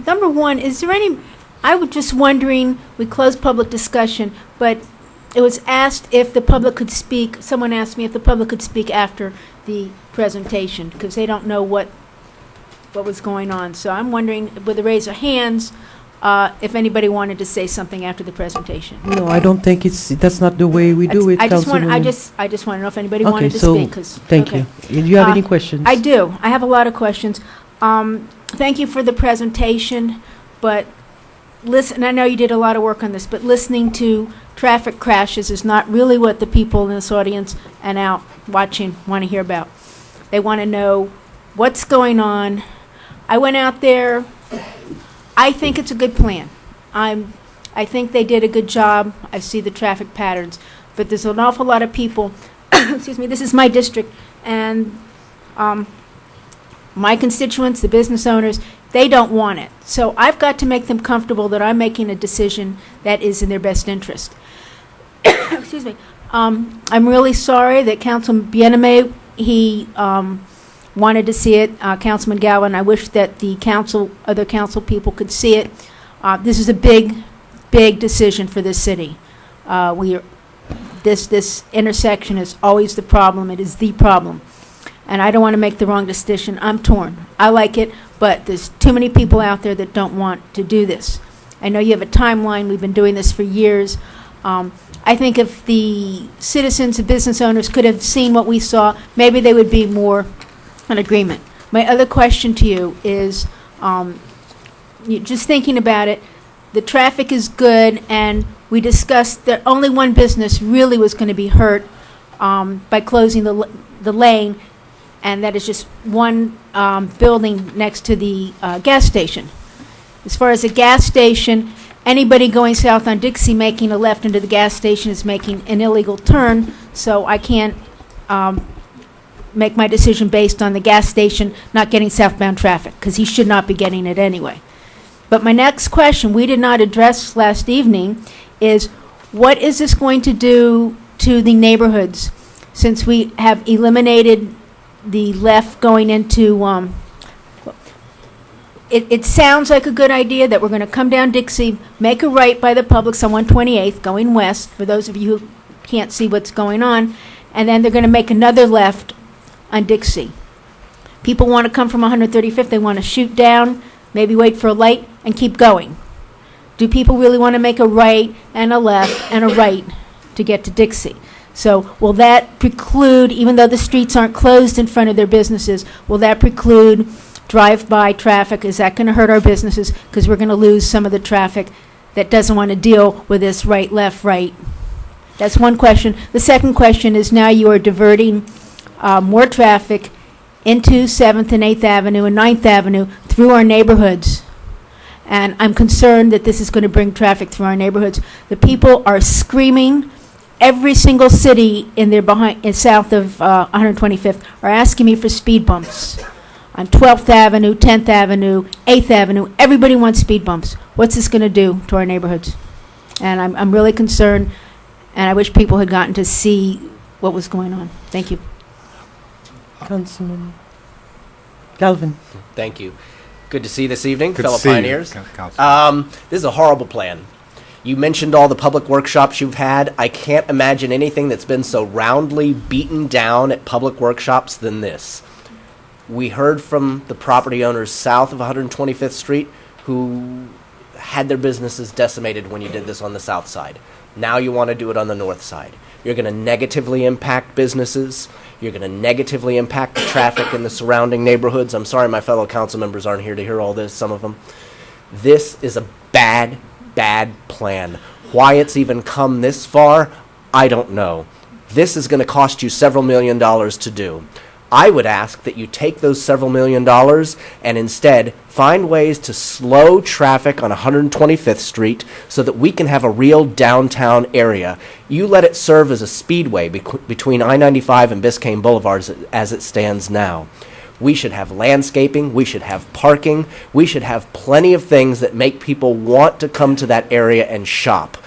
Number one, is there any, I was just wondering, we closed public discussion, but it was asked if the public could speak, someone asked me if the public could speak after the presentation, because they don't know what was going on. So I'm wondering, with a raise of hands, if anybody wanted to say something after the presentation. No, I don't think that's not the way we do it, I just want Councilwoman. to know if anybody wanted to speak. 'Cause, thank you. Do you have any questions? I do. I have a lot of questions. Thank you for the presentation, but listen, I know you did a lot of work on this, but listening to traffic crashes is not really what the people in this audience and out watching want to hear about. They want to know what's going on. I went out there. I think it's a good plan. I think they did a good job. I see the traffic patterns, but there's an awful lot of people. Excuse me. This is my district, and my constituents, the business owners, they don't want it. So I've got to make them comfortable that I'm making a decision that is in their best interest. Excuse me. I'm really sorry that Councilman Bieneme, he wanted to see it. Councilman Gowan, I wish that the other council people could see it. This is a big, big decision for this city. This intersection is always the problem. It is the problem. And I don't want to make the wrong decision. I'm torn. I like it, but there's too many people out there that don't want to do this. I know you have a timeline. We've been doing this for years. I think if the citizens and business owners could have seen what we saw, maybe they would be more in agreement. My other question to you is, just thinking about it, the traffic is good, and we discussed that only one business really was going to be hurt by closing the lane, and that is just one building next to the gas station. As far as the gas station, anybody going south on Dixie making a left into the gas station is making an illegal turn, so I can't make my decision based on the gas station not getting southbound traffic, because he should not be getting it anyway. But my next question, we did not address last evening, is what is this going to do to the neighborhoods, since we have eliminated the left going into, it sounds like a good idea that we're going to come down Dixie, make a right by the Publix on 128th going west, for those of you who can't see what's going on, and then they're going to make another left on Dixie. People want to come from 135th, they want to shoot down, maybe wait for a light, and keep going. Do people really want to make a right and a left and a right to get to Dixie? So will that preclude, even though the streets aren't closed in front of their businesses, will that preclude drive-by traffic? Is that going to hurt our businesses? Because we're going to lose some of the traffic that doesn't want to deal with this right, left, right. That's one question. The second question is, now you are diverting more traffic into 7th and 8th Avenue and 9th Avenue through our neighborhoods. And I'm concerned that this is going to bring traffic through our neighborhoods. The people are screaming. Every single city in south of 125th are asking me for speed bumps. On 12th Avenue, 10th Avenue, 8th Avenue, everybody wants speed bumps. What's this going to do to our neighborhoods? And I'm really concerned, and I wish people had gotten to see what was going on. Thank you. Councilman Galvin. Thank you. Good to see you this evening, Good fellow to see you, pioneers. Councilman. This is a horrible plan. You mentioned all the public workshops you've had. I can't imagine anything that's been so roundly beaten down at public workshops than this. We heard from the property owners south of 125th Street who had their businesses decimated when you did this on the south side. Now you want to do it on the north side. You're going to negatively impact businesses. You're going to negatively impact the traffic in the surrounding neighborhoods. I'm sorry my fellow council members aren't here to hear all this, some of them. This is a bad plan. Why it's even come this far, I don't know. This is going to cost you several $1 million to do. I would ask that you take those several $1 million and instead find ways to slow traffic on 125th Street so that we can have a real downtown area. You let it serve as a speedway between I-95 and Biscayne Boulevard as it stands now. We should have landscaping, we should have parking, we should have plenty of things that make people want to come to that area and shop.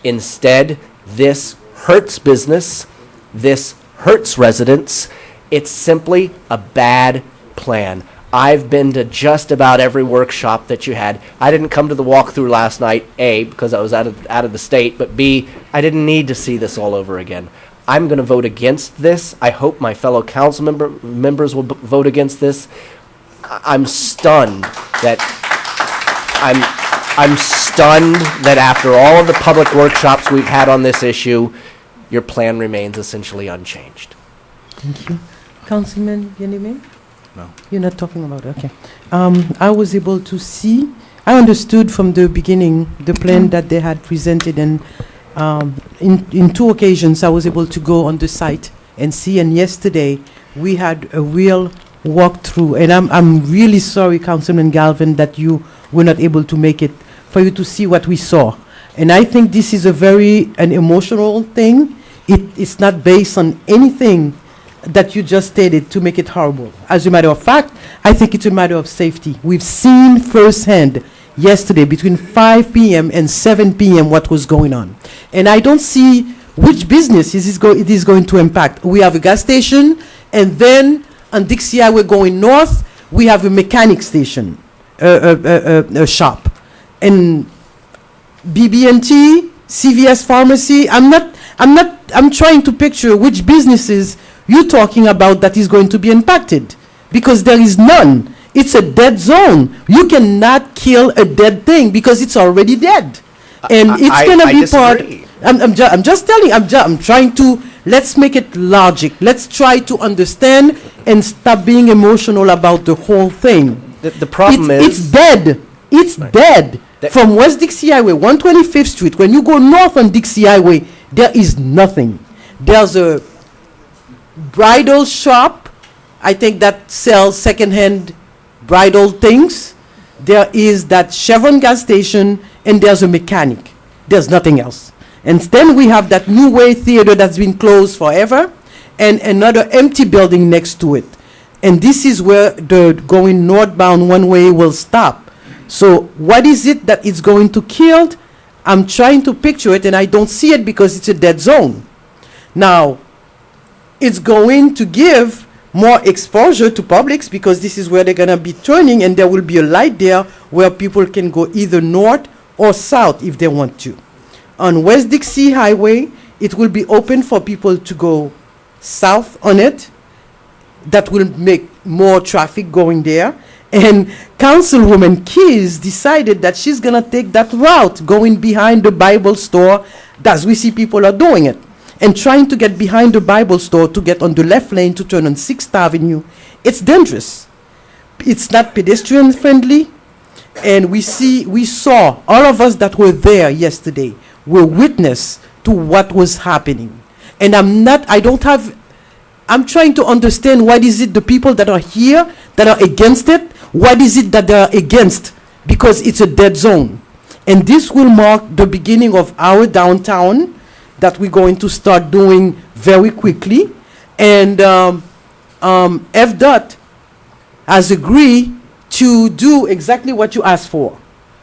Instead, this hurts business, this hurts residents. It's simply a bad plan. I've been to just about every workshop that you had. I didn't come to the walkthrough last night, A, because I was out of the state, but B, I didn't need to see this all over again. I'm going to vote against this. I hope my fellow council members will vote against this. I'm stunned that I'm stunned that after all of the public workshops we've had on this issue, your plan remains essentially unchanged. Thank you. Councilman Yenime? No. You're not talking about it, okay. I was able to see, I understood from the beginning the plan that they had presented, and in 2 occasions I was able to go on the site and see, and yesterday we had a real walkthrough, and I'm really sorry, Councilman Galvin, that you were not able to make it, for you to see what we saw. And I think this is an emotional thing. It's not based on anything that you just stated to make it horrible. As a matter of fact, I think it's a matter of safety. We've seen firsthand yesterday between 5 p.m. and 7 p.m. what was going on. And I don't see which business it is going to impact. We have a gas station, and then on Dixie Highway going north, we have a mechanic station, a shop. And BB&T, CVS Pharmacy, I'm trying to picture which businesses you're talking about that is going to be impacted, because there is none. It's a dead zone. You cannot kill a dead thing because it's already dead. And it's going to be disagree. I'm just telling, I'm trying to, let's make it logic. Let's try to understand and stop being emotional about the whole thing. The problem It's is... dead. It's dead. From West Dixie Highway, 125th Street, when you go north on Dixie Highway, there is nothing. There's a bridal shop, I think, that sells secondhand bridal things. There is that Chevron gas station, and there's a mechanic. There's nothing else. And then we have that New Way Theater that's been closed forever, and another empty building next to it. And this is where the going northbound one way will stop. So what is it that it's going to kill? I'm trying to picture it, and I don't see it because it's a dead zone. Now, it's going to give more exposure to publics, because this is where they're going to be turning, and there will be a light there where people can go either north or south if they want to. On West Dixie Highway, it will be open for people to go south on it. That will make more traffic going there. And Councilwoman Keys decided that she's going to take that route, going behind the Bible store, as we see people are doing it, and trying to get behind the Bible store to get on the left lane to turn on 6th Avenue. It's dangerous. It's not pedestrian friendly. And we saw, all of us that were there yesterday were witness to what was happening. And I'm trying to understand what is it the people that are here that are against it, what is it that they are against, because it's a dead zone. And this will mark the beginning of our downtown that we're going to start doing very quickly. And FDOT has agreed to do exactly what you asked for.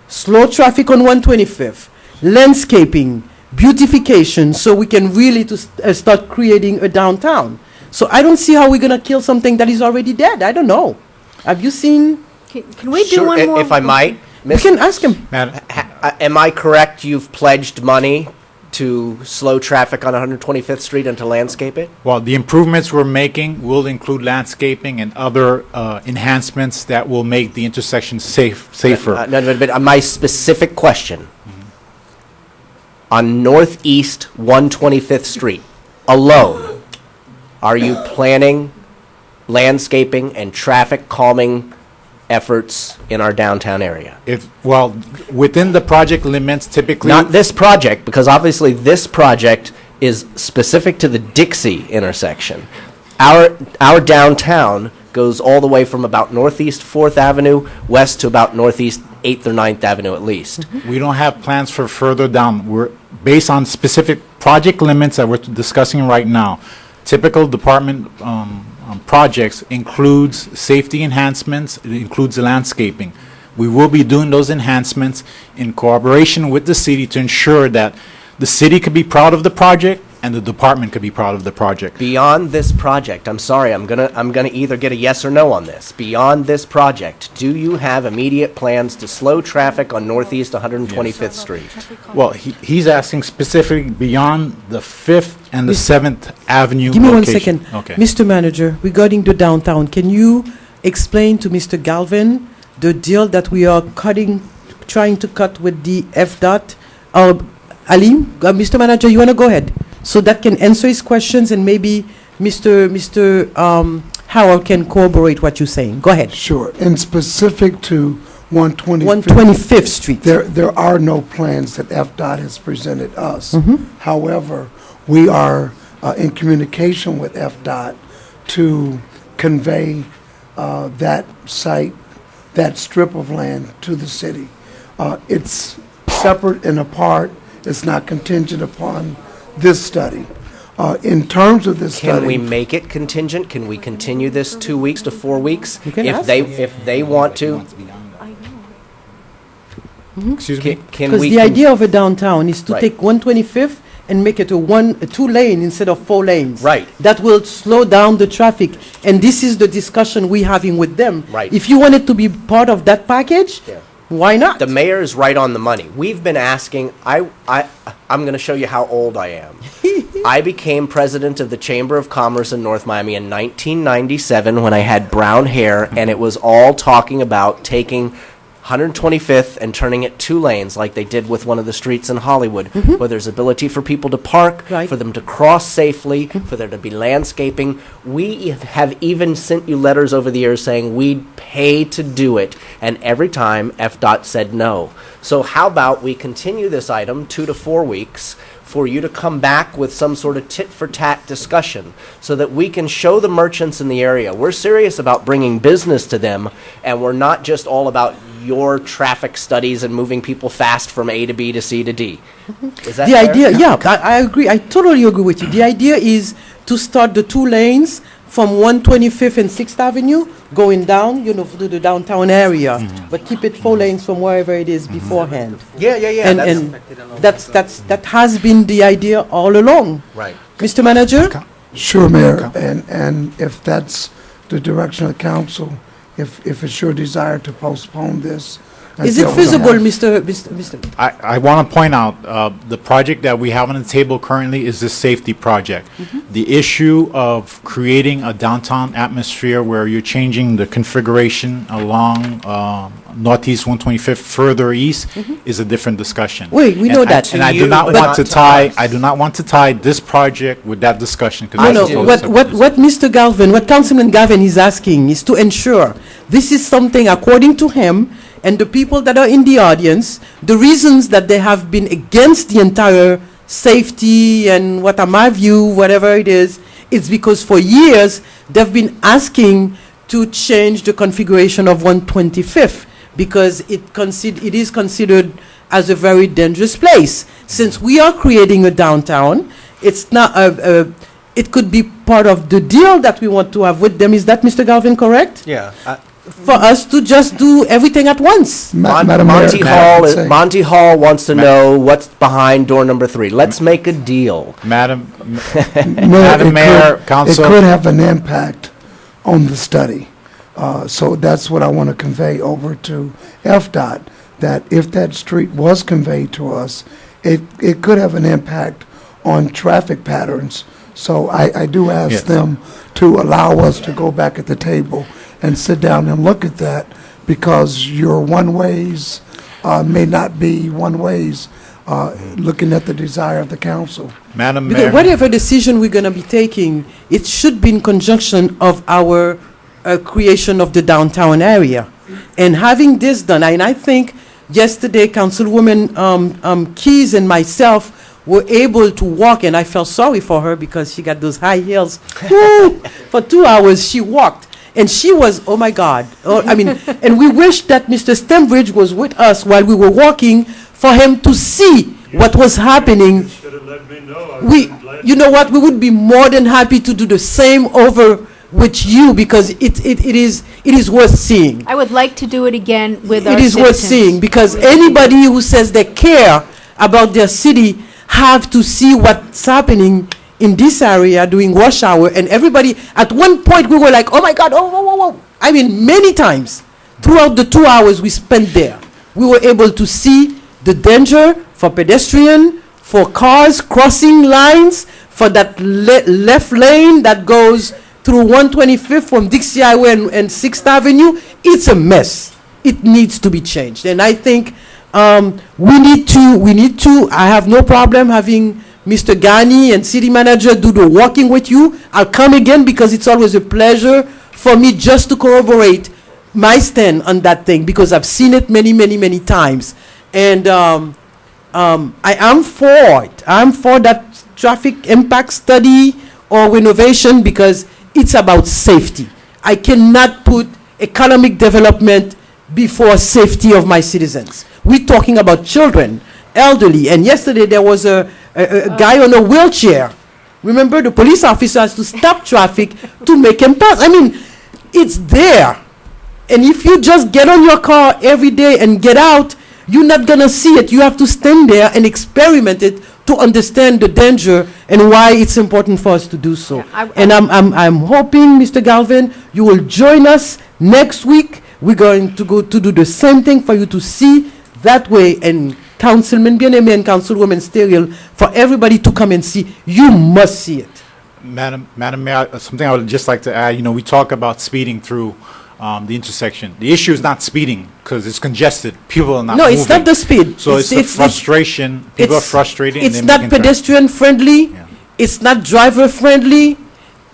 Slow traffic on 125th, landscaping, beautification, so we can really start creating a downtown. So I don't see how we're going to kill something that is already dead. I don't know. Have you seen? Can we do Sure, one more? if I might. We can ask him. Madam, Am I correct, you've pledged money to slow traffic on 125th Street and to landscape it? well, the improvements we're making will include landscaping and other enhancements that will make the intersection safer. No, but my specific question, on Northeast 125th Street alone, are you planning landscaping and traffic calming efforts in our downtown area? Well, within the project limits, typically... Not this project, because obviously this project is specific to the Dixie intersection. Our downtown goes all the way from about Northeast 4th Avenue west to about Northeast 8th or 9th Avenue at least. We don't have plans for further down. We're based on specific project limits that we're discussing right now. Typical department projects includes safety enhancements, it includes landscaping. We will be doing those enhancements in cooperation with the city to ensure that the city can be proud of the project and the department could be proud of the project. Beyond this project, I'm sorry, I'm gonna either get a yes or no on this. Beyond this project, do you have immediate plans to slow traffic on Northeast 125th Street? Well, he's asking specifically beyond the 5th and the 7th Avenue Give me one location. second. Okay. Mr. Manager, regarding the downtown, can you explain to Mr. Galvin the deal that we are trying to cut with the FDOT? Ali, Mr. Manager, you want to go ahead? So that can answer his questions, and maybe Mr. Howard can corroborate what you're saying. Go ahead. Sure. And specific to 125th, 125th Street. there are no plans that FDOT has presented us. Mm-hmm. However, we are in communication with FDOT to convey that site, that strip of land to the city. It's separate and apart. It's not contingent upon this study. In terms of this Can study, we make it contingent? Can we continue this 2 weeks to 4 weeks? You can If ask they want to, Excuse me? can Because we? the idea of a downtown is to Right. take 125th and make it a 2-lane instead of 4 lanes. Right. That will slow down the traffic. And this is the discussion we're having with them. Right. If you want it to be part of that package, Yeah. why not? The mayor is right on the money. We've been asking, I'm going to show you how old I am. I became president of the Chamber of Commerce in North Miami in 1997 when I had brown hair, and it was all talking about taking 125th and turning it 2 lanes like they did with one of the streets in Hollywood, where there's ability for people to park, Right. for them to cross safely, for there to be landscaping. We have even sent you letters over the years saying we'd pay to do it, and every time FDOT said no. So how about we continue this item 2 to 4 weeks for you to come back with some sort of tit-for-tat discussion so that we can show the merchants in the area. We're serious about bringing business to them, and we're not just all about your traffic studies and moving people fast from A to B to C to D. Is that The fair? idea, yeah, I agree. I totally agree with you. The idea is to start the 2 lanes from 125th and 6th Avenue, going down, to the downtown area, but keep it 4 lanes from wherever it is beforehand. Yeah. And that has been the idea all along. Right. Mr. Manager? sure, Mayor, and if that's the direction of council, if it's your desire to postpone this. Is it until we feasible, have- Mr.? I want to point out, the project that we have on the table currently is the safety project. The issue of creating a downtown atmosphere where you're changing the configuration along Northeast 125th further east is a different discussion. Wait, we know that. And I To do you, not but want not to to tie, us. I do not want to tie this project with that discussion. 'cause No, that's no, a totally what separate Mr. Galvin, what Councilman Galvin is asking is to ensure this is something, according to him, and the people that are in the audience, the reasons that they have been against the entire safety and what are my view, whatever it is, it's because for years they've been asking to change the configuration of 125th because it is considered as a very dangerous place. Since we are creating a downtown, it's not it could be part of the deal that we want to have with them. Is that, Mr. Galvin, correct? Yeah. For us to just do everything at once. Madam Mayor, Monty may I Hall. say- Monty Hall wants to know what's behind door number 3. Let's make a deal. Madam Mayor, Mayor, Council. It could have an impact on the study. So that's what I want to convey over to FDOT, that if that street was conveyed to us, it could have an impact on traffic patterns. So I do Yes. ask them to allow us to go back at the table and sit down and look at that, because your one-ways may not be one-ways, looking at the desire of the council. Madam Because Mayor. whatever decision we're going to be taking, it should be in conjunction of our creation of the downtown area. And having this done, and I think yesterday Councilwoman Keys and myself were able to walk, and I felt sorry for her because she got those high heels. Woo! For 2 hours she walked. And she was, oh my God. Oh, I mean, and we wish that Mr. Stembridge was with us while we were walking for him to see what was happening. Should have let me know. You know what, we would be more than happy to do the same over with you because it is worth seeing. I would like to do it again with our It is worth citizens. seeing because anybody who says they care about their city have to see what's happening in this area during rush hour, and everybody, at one point, we were like, oh my God, oh. I mean, many times throughout the 2 hours we spent there, we were able to see the danger for pedestrian, for cars crossing lines, for that left lane that goes through 125th from Dixie Highway and 6th Avenue. It's a mess. It needs to be changed. And I think we need to, I have no problem having Mr. Ghani and city manager do the walking with you. I'll come again because it's always a pleasure for me just to corroborate my stand on that thing, because I've seen it many times. And I am for it. I'm for that traffic impact study or renovation because it's about safety. I cannot put economic development before safety of my citizens. We're talking about children, elderly, and yesterday there was a guy on a wheelchair. Remember, the police officer has to stop traffic to make him pass. I mean, it's there. And if you just get on your car every day and get out, you're not going to see it. You have to stand there and experiment it to understand the danger and why it's important for us to do so. Yeah, And I'm hoping, Mr. Galvin, you will join us next week. We're going to go to do the same thing for you to see that way. And Councilman Bien-Aimé and Councilwoman Steriel, for everybody to come and see. You must see it. Madam Mayor, something I would just like to add, we talk about speeding through the intersection. The issue is not speeding because it's congested. People are not No, moving. it's not the speed. So it's the frustration. People are frustrated. It's and not making traffic. pedestrian friendly. Yeah. It's not driver friendly.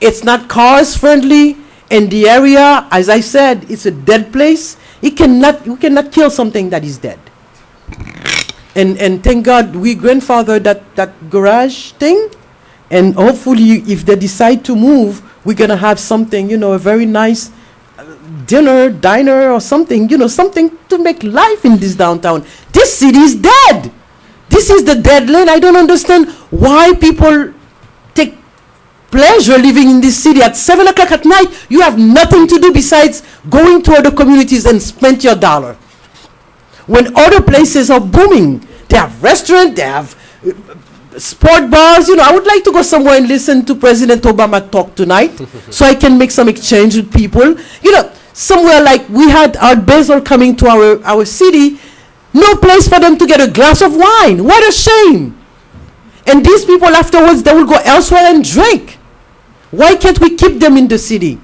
It's not cars friendly. And the area, as I said, it's a dead place. You cannot kill something that is dead. And thank God we grandfather that garage thing. And hopefully if they decide to move, we're going to have something, a very nice diner or something, something to make life in this downtown. This city is dead. This is the dead lane. I don't understand why people take pleasure living in this city. At 7 o'clock at night, you have nothing to do besides going to other communities and spend your dollar. When other places are booming, they have restaurants, they have sport bars. I would like to go somewhere and listen to President Obama talk tonight so I can make some exchange with people. Somewhere like we had Art Basel coming to our city, no place for them to get a glass of wine. What a shame. And these people afterwards, they will go elsewhere and drink. Why can't we keep them in the city?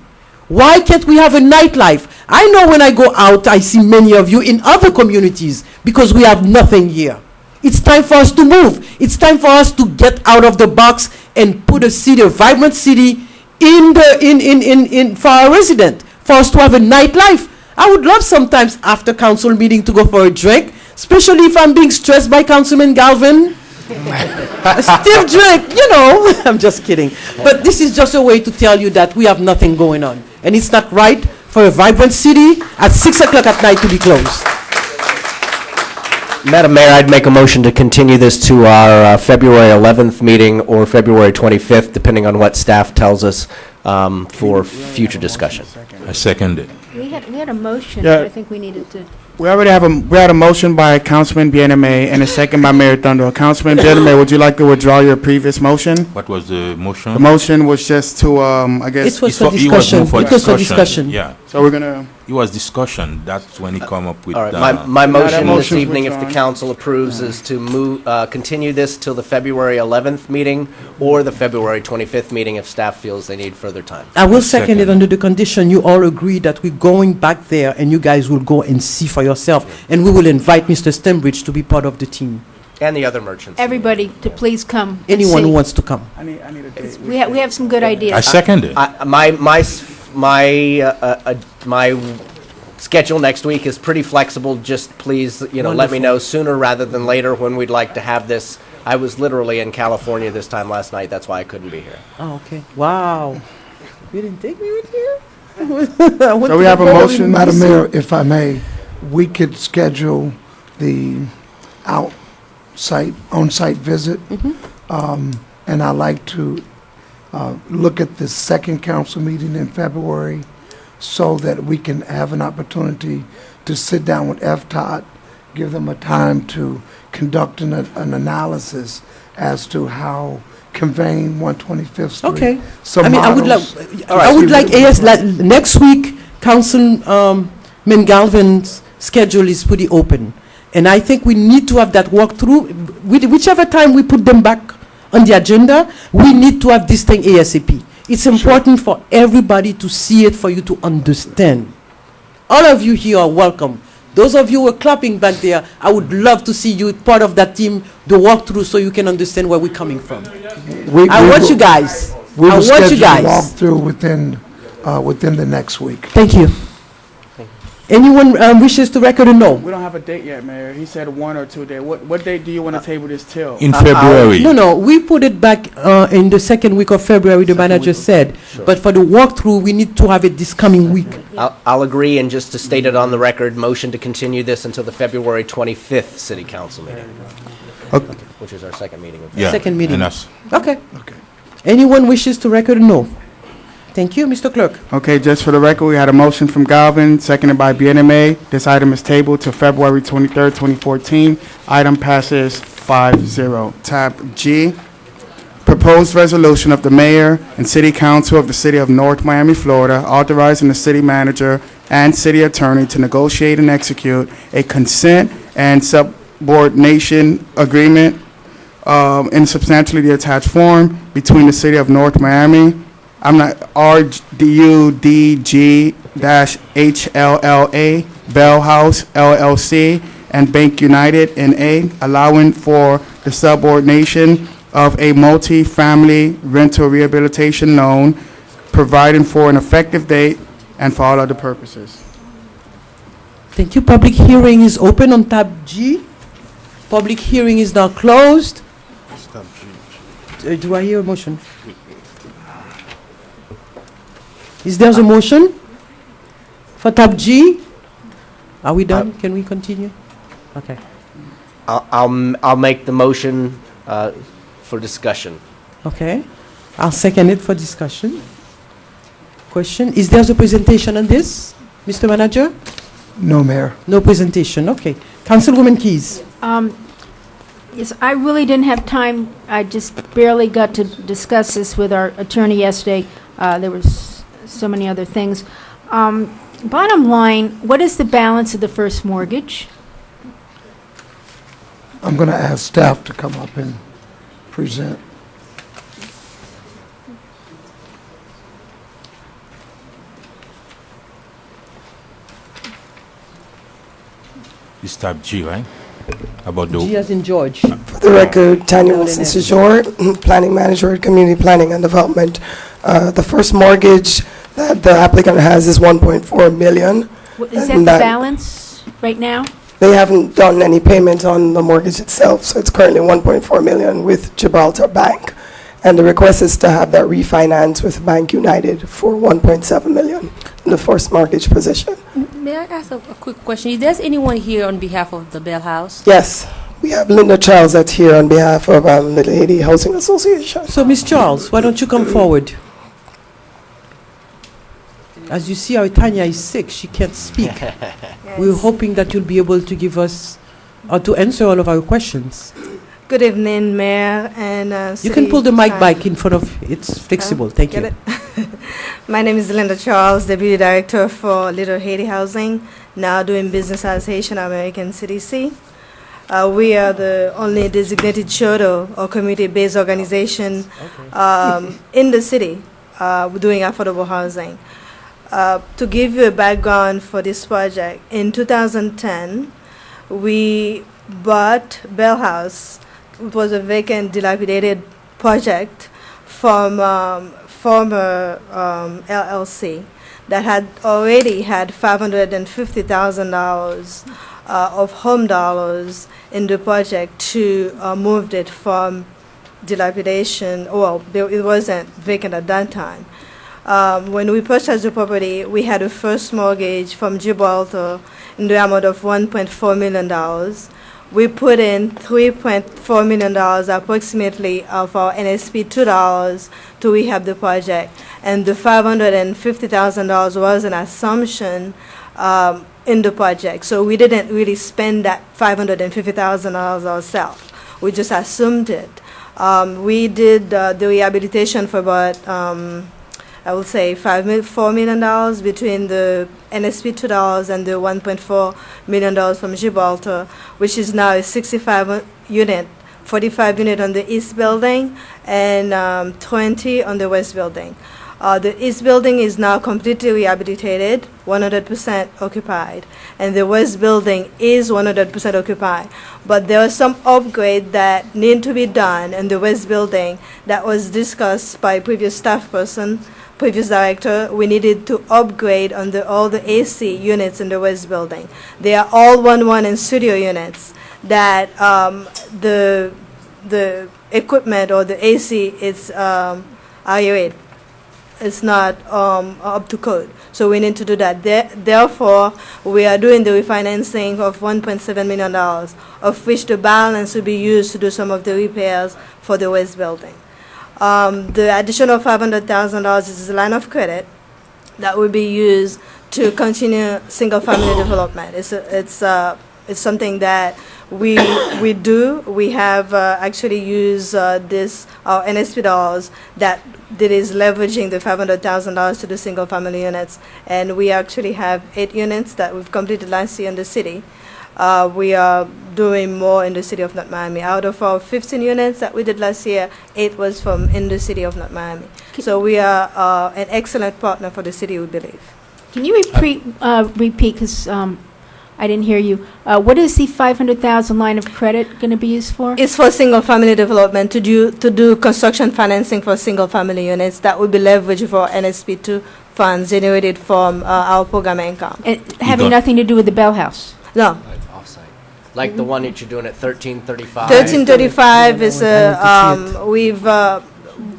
Why can't we have a nightlife? I know when I go out, I see many of you in other communities because we have nothing here. It's time for us to move. It's time for us to get out of the box and put a city, a vibrant city, for our resident, for us to have a nightlife. I would love sometimes after council meeting to go for a drink, especially if I'm being stressed by Councilman Galvin. A stiff drink, I'm just kidding. But this is just a way to tell you that we have nothing going on. And it's not right for a vibrant city at 6 o'clock at night to be closed. Madam Mayor, I'd make a motion to continue this to our February 11th meeting or February 25th, depending on what staff tells us, for future discussion. I second it. We had a motion, Yeah. but I think we needed to. We had a motion by Councilman Bien-Aimé and a second by Mayor Thunder. Councilman Bien-Aimé, would you like to withdraw your previous motion? What was the motion? The motion was just to, I guess, It was It's for it was discussion. moved for It was for discussion. Yeah, so we're gonna, it was discussion. That's when he come up with. All right, my that motion this motion's evening, if the withdrawn. council approves, is to continue this till the February 11th meeting or the February 25th meeting if staff feels they need further time. I will second it Second. under the condition you all agree that we're going back there and you guys will go and see for yourself. And we will invite Mr. Stembridge to be part of the team. And the other merchants. Everybody to please come and Anyone who see. wants to come. I need a date. We have some good ideas. I second it. My schedule next week is pretty flexible. Just please, let me Wonderful. know sooner rather than later when we'd like to have this. I was literally in California this time last night. That's why I couldn't be here. Oh, okay. Wow. You didn't take me with you? So we have a motion. Madam Mayor, if I may, we could schedule the on-site visit. And I'd like to look at the second council meeting in February so that we can have an opportunity to sit down with FTOT give them a time to conduct an analysis as to how conveying 125th Street. Okay. some I mean, I would like, models- I would like AS, like, next week, Councilman Galvin's schedule is pretty open. And I think we need to have that walkthrough, whichever time we put them back on the agenda, we need to have this thing ASAP. It's important for everybody to see it, for you to understand. All of you here are welcome. Those of you who are clapping back there, I would love to see you part of that team, the walkthrough, so you can understand where we're coming from. I want you guys. We I will want you schedule a guys. walkthrough within the next week. Thank you. Anyone wishes to record a no? We don't have a date yet, Mayor. He said 1 or 2 days. What date do you want to table this till? In February. No, we put it back in the second week of February, the manager said. But for the walkthrough, we need to have it this coming week. I'll agree, and just to state it on the record, motion to continue this until the February 25th city council meeting, which is our second meeting. Yeah, Second meeting. and us. Okay. Anyone wishes to record a no? Thank you, Mr. Clerk. Okay, just for the record, we had a motion from Galvin, seconded by BNMA. This item is tabled to February 23rd, 2014. Item passes 5-0. Tab G, proposed resolution of the mayor and city council of the city of North Miami, Florida, authorizing the city manager and city attorney to negotiate and execute a consent and subordination agreement in substantially the attached form between the city of North Miami, RDUDG-HLLA, Bell House LLC, and Bank United N.A., allowing for the subordination of a multi-family rental rehabilitation loan, providing for an effective date, and for all other purposes. Thank you. Public hearing is open on tab G. Public hearing is now closed. Do I hear a motion? Is there a motion for tab G? Are we done? Can we continue? Okay. I'll make the motion for discussion. Okay. I'll second it for discussion. Question, is there a presentation on this, Mr. Manager? No, Mayor. No presentation, okay. Councilwoman Keys. Yes, I really didn't have time. I just barely got to discuss this with our attorney yesterday. There was so many other things. Bottom line, what is the balance of the first mortgage? I'm going to ask staff to come up and present. It's tab G, right? About the G as in George. For the record, Tanya Wilson Sejor, Planning Manager at Community Planning and Development. The first mortgage that the applicant has is 1.4 million. Is that And the balance right now? They haven't done any payment on the mortgage itself, so it's currently 1.4 million with Gibraltar Bank. And the request is to have that refinanced with Bank United for 1.7 million in the first mortgage position. May I ask a quick question? Is there anyone here on behalf of the Bell House? Yes, we have Linda Charles that's here on behalf of Little Haiti Housing Association. So, Ms. Charles, why don't you come forward? As you see, our Tanya is sick. She can't speak. We're hoping that you'll be able to give us, or to answer all of our questions. Good evening, Mayor and You can pull the mic back in front of, it's flexible. Thank you. My name is Linda Charles, Deputy Director for Little Haiti Housing, now doing business as Haitian American CDC. We are the only designated charter or community-based organization in the city doing affordable housing. To give you a background for this project, in 2010, we bought Bell House. It was a vacant, dilapidated project from former LLC that had already had $550,000 of home dollars in the project to move it from dilapidation. Well, it wasn't vacant at that time. When we purchased the property, we had a first mortgage from Gibraltar in the amount of $1.4 million. We put in $3.4 million approximately of our NSP $2 to rehab the project. And the $550,000 was an assumption in the project. So we didn't really spend that $550,000 ourselves. We just assumed it. We did the rehabilitation for about, I will say, $4 million between the NSP $2 and the $1.4 million from Gibraltar, which is now a 65 unit, 45 unit on the east building and 20 on the west building. The east building is now completely rehabilitated, 100% occupied, and the west building is 100% occupied. But there are some upgrades that need to be done in the west building that was discussed by previous staff person, previous director. We needed to upgrade on all the AC units in the west building. They are all 1-1 and studio units that the equipment or the AC is irate. It's not up to code. So we need to do that. Therefore, we are doing the refinancing of $1.7 million, of which the balance will be used to do some of the repairs for the west building. The additional $500,000 is a line of credit that will be used to continue single-family development. It's something that we do. We have actually used this our NSP dollars that is leveraging the $500,000 to the single-family units, and we actually have 8 units that we've completed last year in the city. We are doing more in the city of North Miami. Out of our 15 units that we did last year, 8 was from in the city of North Miami. So we are an excellent partner for the city, we believe. Can you repeat, because I didn't hear you. What is the $500,000 line of credit going to be used for? It's for single-family development, to do construction financing for single-family units that will be leveraged for NSP2 funds generated from our program income. And having nothing to do with the Bell House? No. Like offsite. Like the one that you're doing at 1335. 1335 is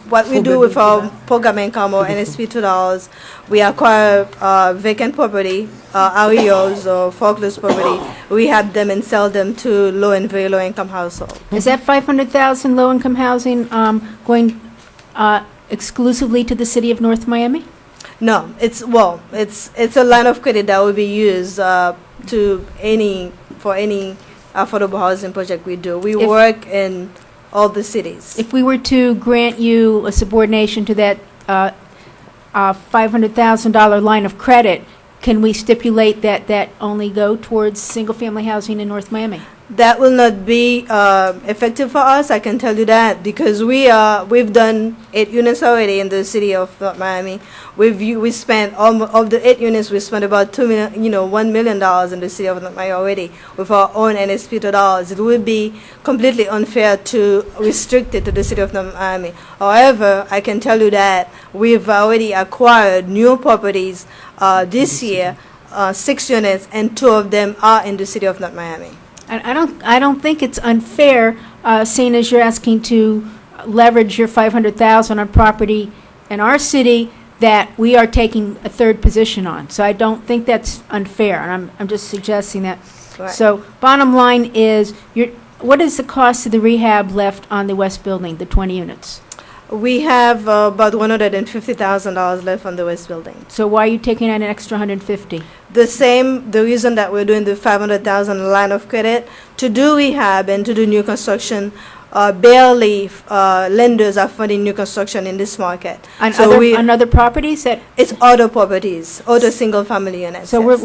what we do with our program income or NSP $2, we acquire vacant property, REOs or foreclosed property, rehab them and sell them to low and very low income households. Is that 500,000 low-income housing going exclusively to the city of North Miami? No, it's a line of credit that will be used for any affordable housing project we do. We work in all the cities. If we were to grant you a subordination to that $500,000 line of credit, can we stipulate that only go towards single-family housing in North Miami? That will not be effective for us, I can tell you that, because we've done 8 units already in the city of North Miami. We spent of the 8 units, we spent about $1 million in the city of North Miami already with our own NSP $2. It would be completely unfair to restrict it to the city of North Miami. However, I can tell you that we've already acquired new properties this year, 6 units, and 2 of them are in the city of North Miami. I don't think it's unfair, seeing as you're asking to leverage your $500,000 on property in our city that we are taking a third position on. So I don't think that's unfair, and I'm just suggesting that. Right. So bottom line is, what is the cost of the rehab left on the west building, the 20 units? We have about $150,000 left on the west building. So why are you taking out an extra $150,000? The reason that we're doing the $500,000 line of credit, to do rehab and to do new construction, barely lenders are funding new construction in this market. On other properties? It's other properties, other single-family units. So yes.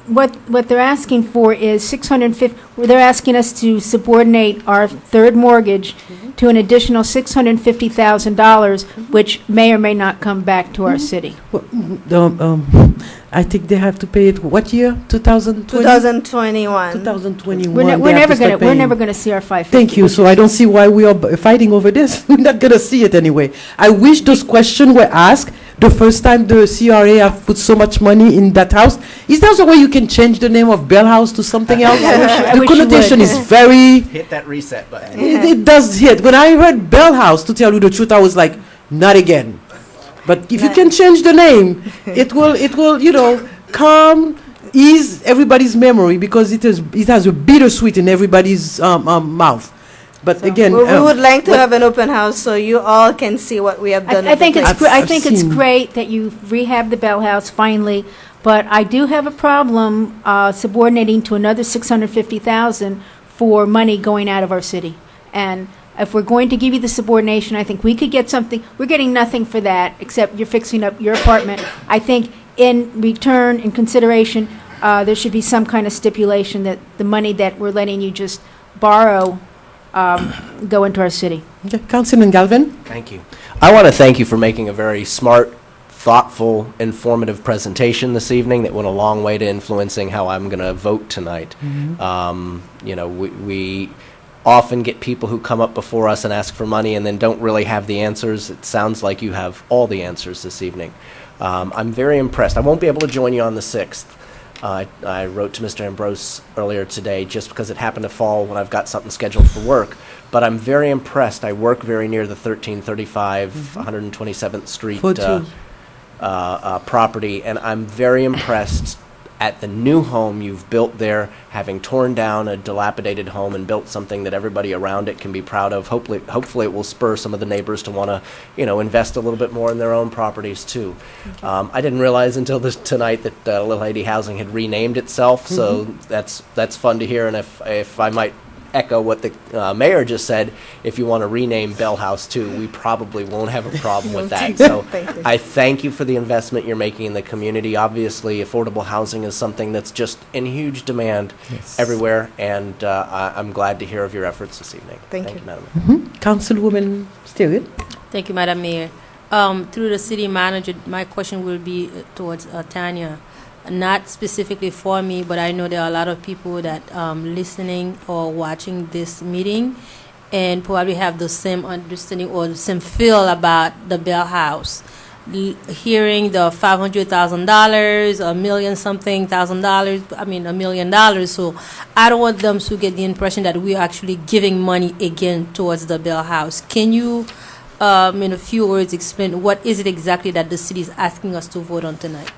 what they're asking for is $650,000. They're asking us to subordinate our third mortgage to an additional $650,000, which may or may not come back to our city. I think they have to pay it. What year? 2020? 2021. 2021. We're never going to see our $550,000. Thank you. So I don't see why we are fighting over this. We're not going to see it anyway. I wish those questions were asked the first time the CRA have put so much money in that house. Is there a way you can change the name of Bell House to something else? The connotation is very... Hit that reset button. It does hit. When I heard Bell House, to tell you the truth, I was like, not again. But if you can change the name, it will, calm, ease everybody's memory, because it has a bittersweet in everybody's mouth. But again, we would like to have an open house so you all can see what we have done. I think it's great that you rehabbed the Bell House finally. But I do have a problem subordinating to another 650,000 for money going out of our city. And if we're going to give you the subordination, I think we could get something. We're getting nothing for that, except you're fixing up your apartment. I think in return, in consideration, there should be some kind of stipulation that the money that we're letting you just borrow go into our city. Okay. Councilman Galvin? Thank you. I want to thank you for making a very smart, thoughtful, informative presentation this evening that went a long way to influencing how I'm going to vote tonight. You know, we often get people who come up before us and ask for money and then don't really have the answers. It sounds like you have all the answers this evening. I'm very impressed. I won't be able to join you on the 6th. I wrote to Mr. Ambrose earlier today just because it happened to fall when I've got something scheduled for work. But I'm very impressed. I work very near the 1335 127th Street property, and I'm very impressed at the new home you've built there, having torn down a dilapidated home and built something that everybody around it can be proud of. Hopefully it will spur some of the neighbors to want to, you know, invest a little bit more in their own properties too. I didn't realize until tonight that Little Haiti Housing had renamed itself, so that's fun to hear. And if I might echo what the mayor just said, if you want to rename Bell House too, we probably won't have a problem with that. So I thank you for the investment you're making in the community. Obviously, affordable housing is something that's just in huge demand everywhere, and I'm glad to hear of your efforts this evening. Thank you. Madam Mayor. Councilwoman Stilwell? Thank you, Madam Mayor. Through the city manager, my question will be towards Tanya. Not specifically for me, but I know there are a lot of people that listening or watching this meeting and probably have the same understanding or the same feel about the Bell House. Hearing the $500,000, $1 million something $1,000, I mean $1 million. So I don't want them to get the impression that we're actually giving money again towards the Bell House. Can you, in a few words, explain what is it exactly that the city is asking us to vote on tonight?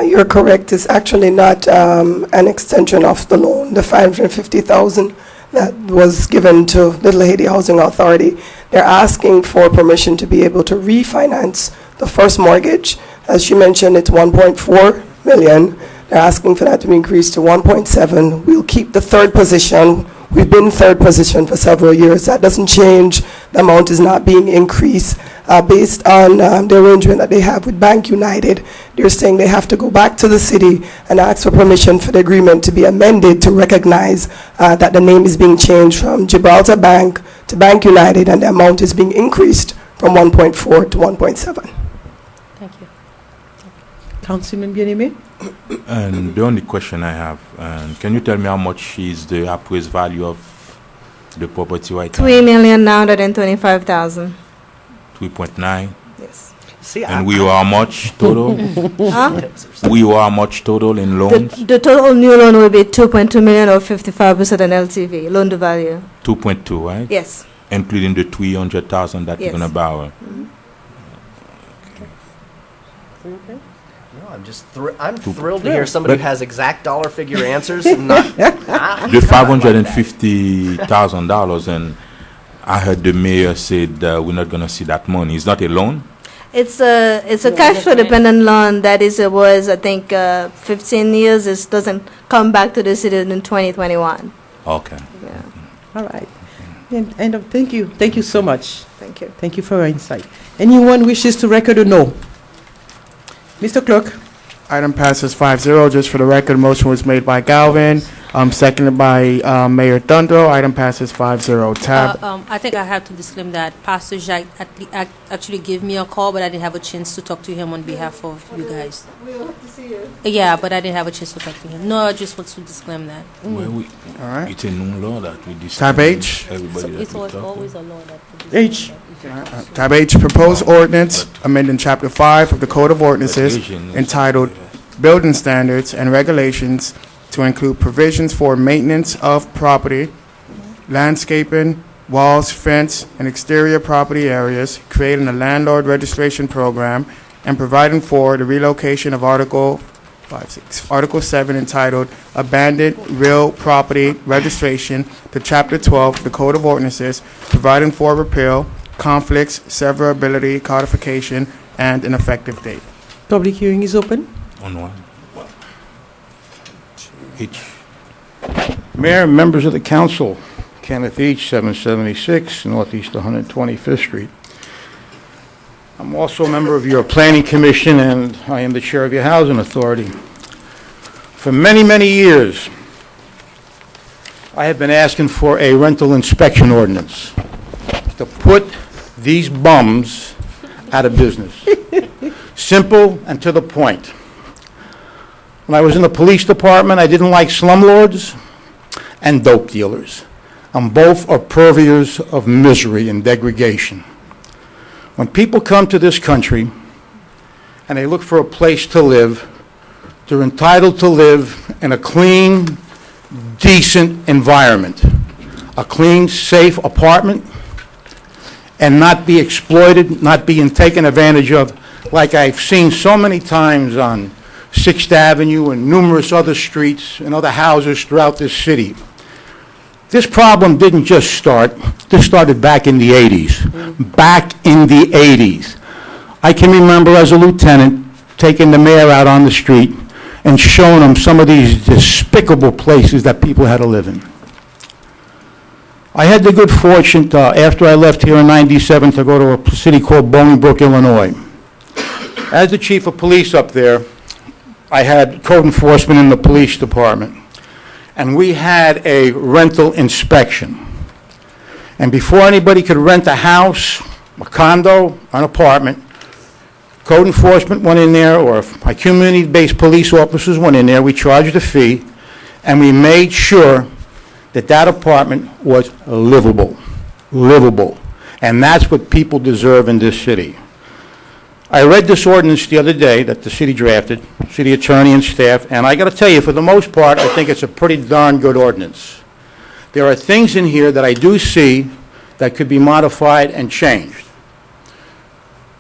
You're correct. It's actually not an extension of the loan, the $550,000 that was given to Little Haiti Housing Authority. They're asking for permission to be able to refinance the first mortgage. As you mentioned, it's $1.4 million. They're asking for that to be increased to 1.7. We'll keep the third position. We've been third position for several years. That doesn't change. The amount is not being increased. Based on the arrangement that they have with Bank United, they're saying they have to go back to the city and ask for permission for the agreement to be amended to recognize that the name is being changed from Gibraltar Bank to Bank United, and the amount is being increased from 1.4 to 1.7. Thank you. Councilman Bien-Aimé? And the only question I have, can you tell me how much is the appraised value of the property right now? $3,925,000. 3.9. Yes. See, And we owe how much total? We owe how much total in loans? The total new loan will be 2.2 million or 55% on LTV, loan to value. 2.2, right? Yes. Including the 300,000 that you're Yes. going to borrow. No, I'm thrilled to hear somebody who has exact dollar figure answers. And not, The $550,000, and I heard the mayor said we're not going to see that money. It's not a loan? It's a cash flow dependent loan that was I think 15 years. It doesn't come back to the city in 2021. Okay. Yeah. All right. And thank you. Thank you so much. Thank you. Thank you for your insight. Anyone wishes to record a no? Mr. Clerk? Item passes 5-0. Just for the record, motion was made by Galvin, seconded by Mayor Thundro. Item passes 5-0. Tab. I think I have to disclaim that Pastor Jacques actually gave me a call, but I didn't have a chance to talk to him on behalf of you guys. We hope to see you. Yeah, but I didn't have a chance to talk to him. No, I just want to disclaim that. Well, All right. it's a new law that we decide. Tab H. Everybody that It's we talk always to. a law that. H. Tab H, proposed ordinance amending Chapter 5 of the Code of Ordinances entitled Building Standards and Regulations to include provisions for maintenance of property, landscaping, walls, fence, and exterior property areas, creating a landlord registration program, and providing for the relocation of Article 7 entitled Abandoned Real Property Registration to Chapter 12 of the Code of Ordinances, providing for repeal, conflicts, severability, codification, and an effective date. Public hearing is open. On one. Each. Mayor, members of the council, Kenneth Each, 776 Northeast 125th Street. I'm also a member of your planning commission, and I am the chair of your housing authority. For many, many years, I have been asking for a rental inspection ordinance to put these bums out of business. Simple and to the point. When I was in the police department, I didn't like slumlords and dope dealers. And both are purveyors of misery and degradation. When people come to this country and they look for a place to live, they're entitled to live in a clean, decent environment, a clean, safe apartment, and not be exploited, not being taken advantage of, like I've seen so many times on 6th Avenue and numerous other streets and other houses throughout this city. This problem didn't just start. This started back in the 80s. Back in the 80s. I can remember as a lieutenant taking the mayor out on the street and showing him some of these despicable places that people had to live in. I had the good fortune, after I left here in '97, to go to a city called Bolingbrook, Illinois. As the chief of police up there, I had code enforcement in the police department. And we had a rental inspection. And before anybody could rent a house, a condo, an apartment, code enforcement went in there, or if my community-based police officers went in there, we charged a fee, and we made sure that that apartment was livable, livable. And that's what people deserve in this city. I read this ordinance the other day that the city drafted, city attorney and staff, and I got to tell you, for the most part, I think it's a pretty darn good ordinance. There are things in here that I do see that could be modified and changed.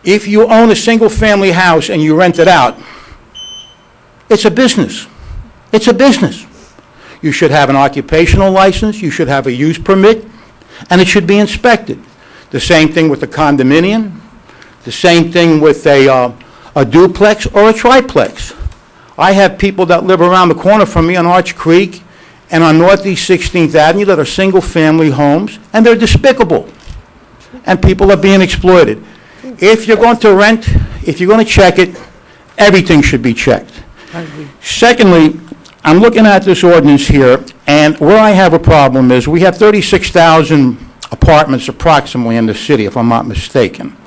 If you own a single-family house and you rent it out, it's a business. It's a business. You should have an occupational license, you should have a use permit, and it should be inspected. The same thing with the condominium. The same thing with a duplex or a triplex. I have people that live around the corner from me on Arch Creek and on Northeast 16th Avenue that are single-family homes, and they're despicable. And people are being exploited. If you're going to rent, if you're going to check it, everything should be checked. Secondly, I'm looking at this ordinance here, and where I have a problem is we have 36,000 apartments approximately in the city, if I'm not mistaken.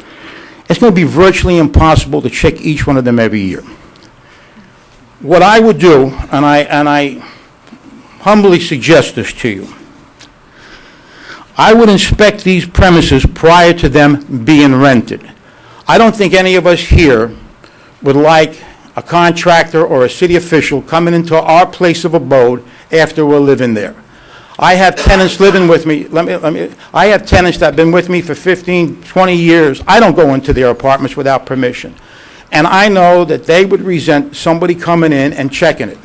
It's going to be virtually impossible to check each one of them every year. What I would do, and I humbly suggest this to you, I would inspect these premises prior to them being rented. I don't think any of us here would like a contractor or a city official coming into our place of abode after we're living there. I have tenants living with me. I have tenants that have been with me for 15, 20 years. I don't go into their apartments without permission. And I know that they would resent somebody coming in and checking it.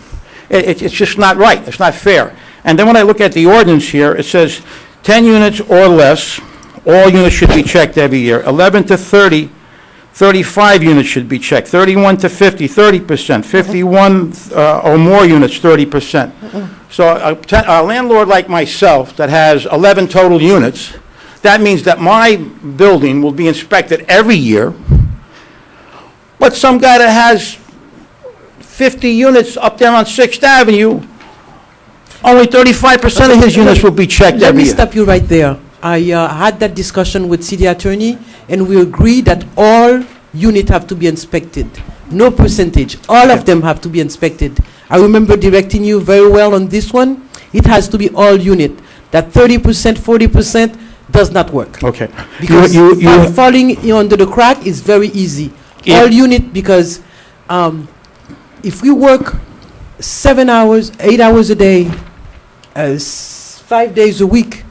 It's just not right. It's not fair. And then when I look at the ordinance here, it says 10 units or less, all units should be checked every year. 11 to 30, 35 units should be checked. 31 to 50, 30%. 51 or more units, 30%. So a landlord like myself that has 11 total units, that means that my building will be inspected every year. But some guy that has 50 units up there on 6th Avenue, only 35% of his units will be checked Let every me year. stop you right there. I had that discussion with city attorney, and we agreed that all units have to be inspected. No percentage. All of them have to be inspected. I remember directing you very well on this one. It has to be all unit. That 30%, 40% does not work. Okay. Because falling under the crack is very easy. Yeah. All unit, because if we work 7 hours, 8 hours a day, 5 days a week,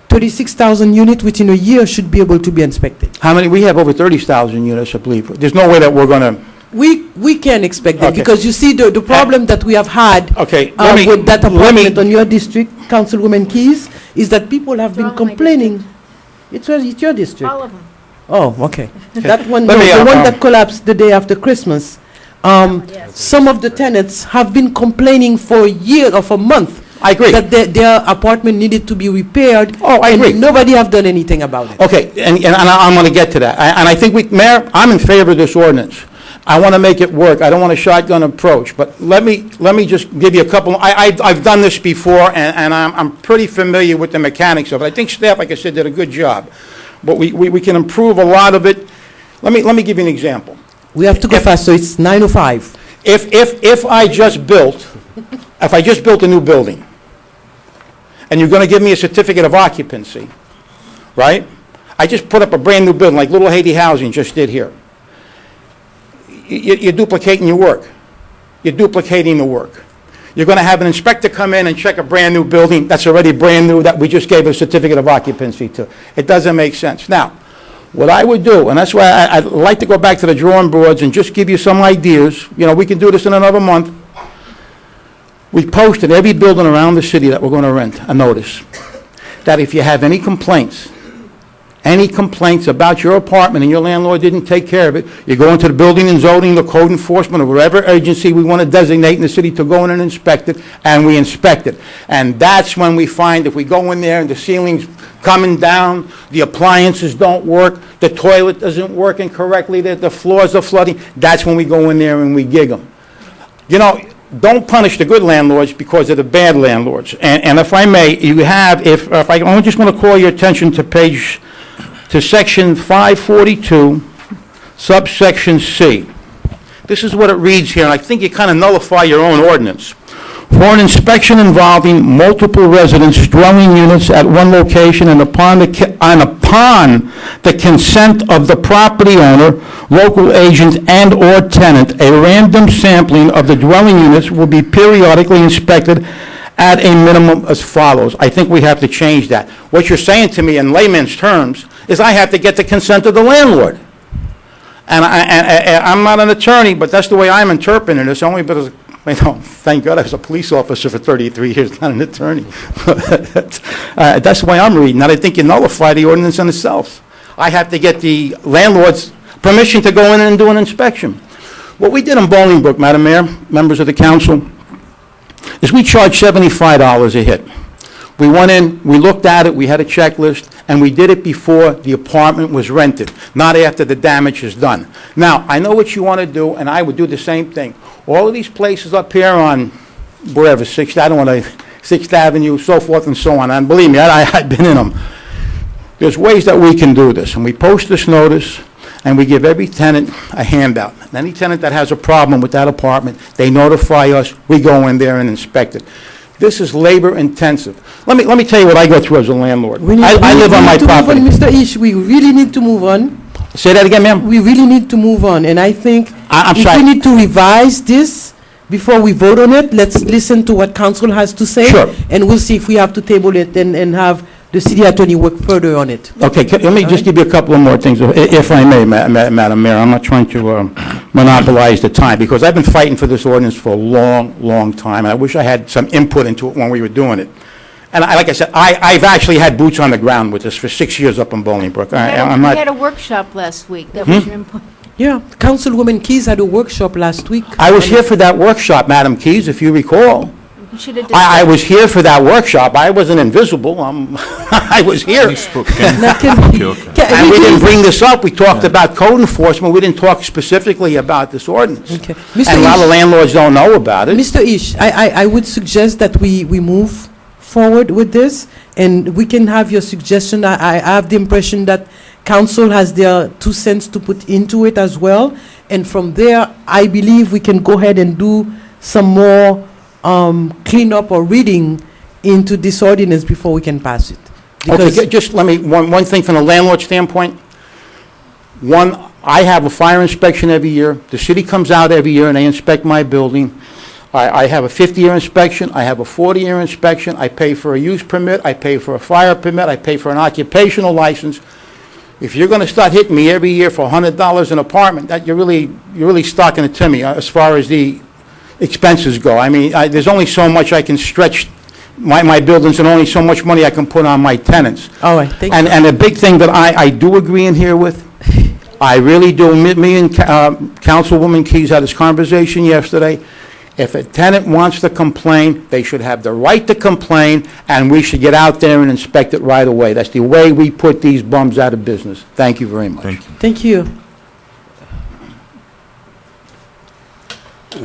36,000 units within a year should be able to be inspected. How many? We have over 30,000 units, I believe. There's no way that we're going to... We can expect that, Okay. because you see the problem that we have had Okay, with that apartment on your district, Councilwoman Keys, is that people have been all in my complaining. It's your district. All of them. Oh, okay. That one, Let no, me, the one um, that collapsed the day after Christmas. Some of the tenants have been complaining for a year or for a month. I agree. That their apartment needed to be repaired. Oh, I agree. And nobody have done anything about it. Okay, and I'm going to get to that. And I think Mayor, I'm in favor of this ordinance. I want to make it work. I don't want a shotgun approach. But let me just give you a couple. I've done this before, and I'm pretty familiar with the mechanics of it. I think staff, like I said, did a good job. But we can improve a lot of it. Let me give you an example. We have to go fast, so it's 9:05. If I just built a new building, and you're going to give me a certificate of occupancy, right? I just put up a brand-new building, like Little Haiti Housing just did here. You're duplicating your work. You're duplicating the work. You're going to have an inspector come in and check a brand-new building that's already brand-new that we just gave a certificate of occupancy to. It doesn't make sense. Now, what I would do, and that's why I'd like to go back to the drawing boards and just give you some ideas. You know, we can do this in another month. We posted every building around the city that we're going to rent a notice that if you have any complaints about your apartment and your landlord didn't take care of it, you go into the building and zoning, the code enforcement, or whatever agency we want to designate in the city to go in and inspect it, and we inspect it. And that's when we find if we go in there and the ceiling's coming down, the appliances don't work, the toilet isn't working correctly, the floors are flooding, that's when we go in there and we gig them. You know, don't punish the good landlords because of the bad landlords. And if I may, you have, I'm just going to call your attention to section 542, subsection C. This is what it reads here, and I think you kind of nullify your own ordinance. For an inspection involving multiple residence dwelling units at one location and upon the consent of the property owner, local agent, and/or tenant, a random sampling of the dwelling units will be periodically inspected at a minimum as follows. I think we have to change that. What you're saying to me in layman's terms is I have to get the consent of the landlord. And I'm not an attorney, but that's the way I'm interpreting this, only because, you know, thank God I was a police officer for 33 years, not an attorney. That's the way I'm reading that. I think you nullify the ordinance in itself. I have to get the landlord's permission to go in and do an inspection. What we did in Bolingbrook, Madam Mayor, members of the council, is we charged $75 a hit. We went in, we looked at it, we had a checklist, and we did it before the apartment was rented, not after the damage is done. Now, I know what you want to do, and I would do the same thing. All of these places up here on, wherever, 6th Avenue, so forth and so on, and believe me, I've been in them. There's ways that we can do this, and we post this notice, and we give every tenant a handout. And any tenant that has a problem with that apartment, they notify us, we go in there and inspect it. This is labor intensive. Let me tell you what I go through as a landlord. I live on my property. Mr. Ish, we really need to move on. Say that again, ma'am? We really need to move on, and I think I'm if sorry. we need to revise this before we vote on it, let's listen to what council has to say. Sure. And we'll see if we have to table it and have the city attorney work further on it. Okay, let me just give you a couple of more things, if I may, Madam Mayor. I'm not trying to monopolize the time, because I've been fighting for this ordinance for a long, long time, and I wish I had some input into it when we were doing it. And like I said, I've actually had boots on the ground with this for 6 years up in Bolingbrook. We had a workshop last week that was your input. Yeah, Councilwoman Keys had a workshop last week. I was here for that workshop, Madam Keys, if you recall. You should have I was here for that workshop. I wasn't invisible. I was here. And we didn't bring this up. We talked about code enforcement. We didn't talk specifically about this ordinance. Okay. And a lot of landlords don't know about it. Mr. Ish, I would suggest that we move forward with this, and we can have your suggestion. I have the impression that council has their 2 cents to put into it as well. And from there, I believe we can go ahead and do some more cleanup or reading into this ordinance before we can pass it. Okay, just let me, one thing from the landlord standpoint. One, I have a fire inspection every year. The city comes out every year and they inspect my building. I have a 50-year inspection. I have a 40-year inspection. I pay for a use permit. I pay for a fire permit. I pay for an occupational license. If you're going to start hitting me every year for $100 an apartment, that you're really stocking it to me as far as the expenses go. I mean, there's only so much I can stretch my buildings and only so much money I can put on my tenants. All right, thank you. And the big thing that I do agree in here with I really do. Me and Councilwoman Keys had this conversation yesterday. If a tenant wants to complain, they should have the right to complain, and we should get out there and inspect it right away. That's the way we put these bums out of business. Thank you very much. Thank you. Thank you.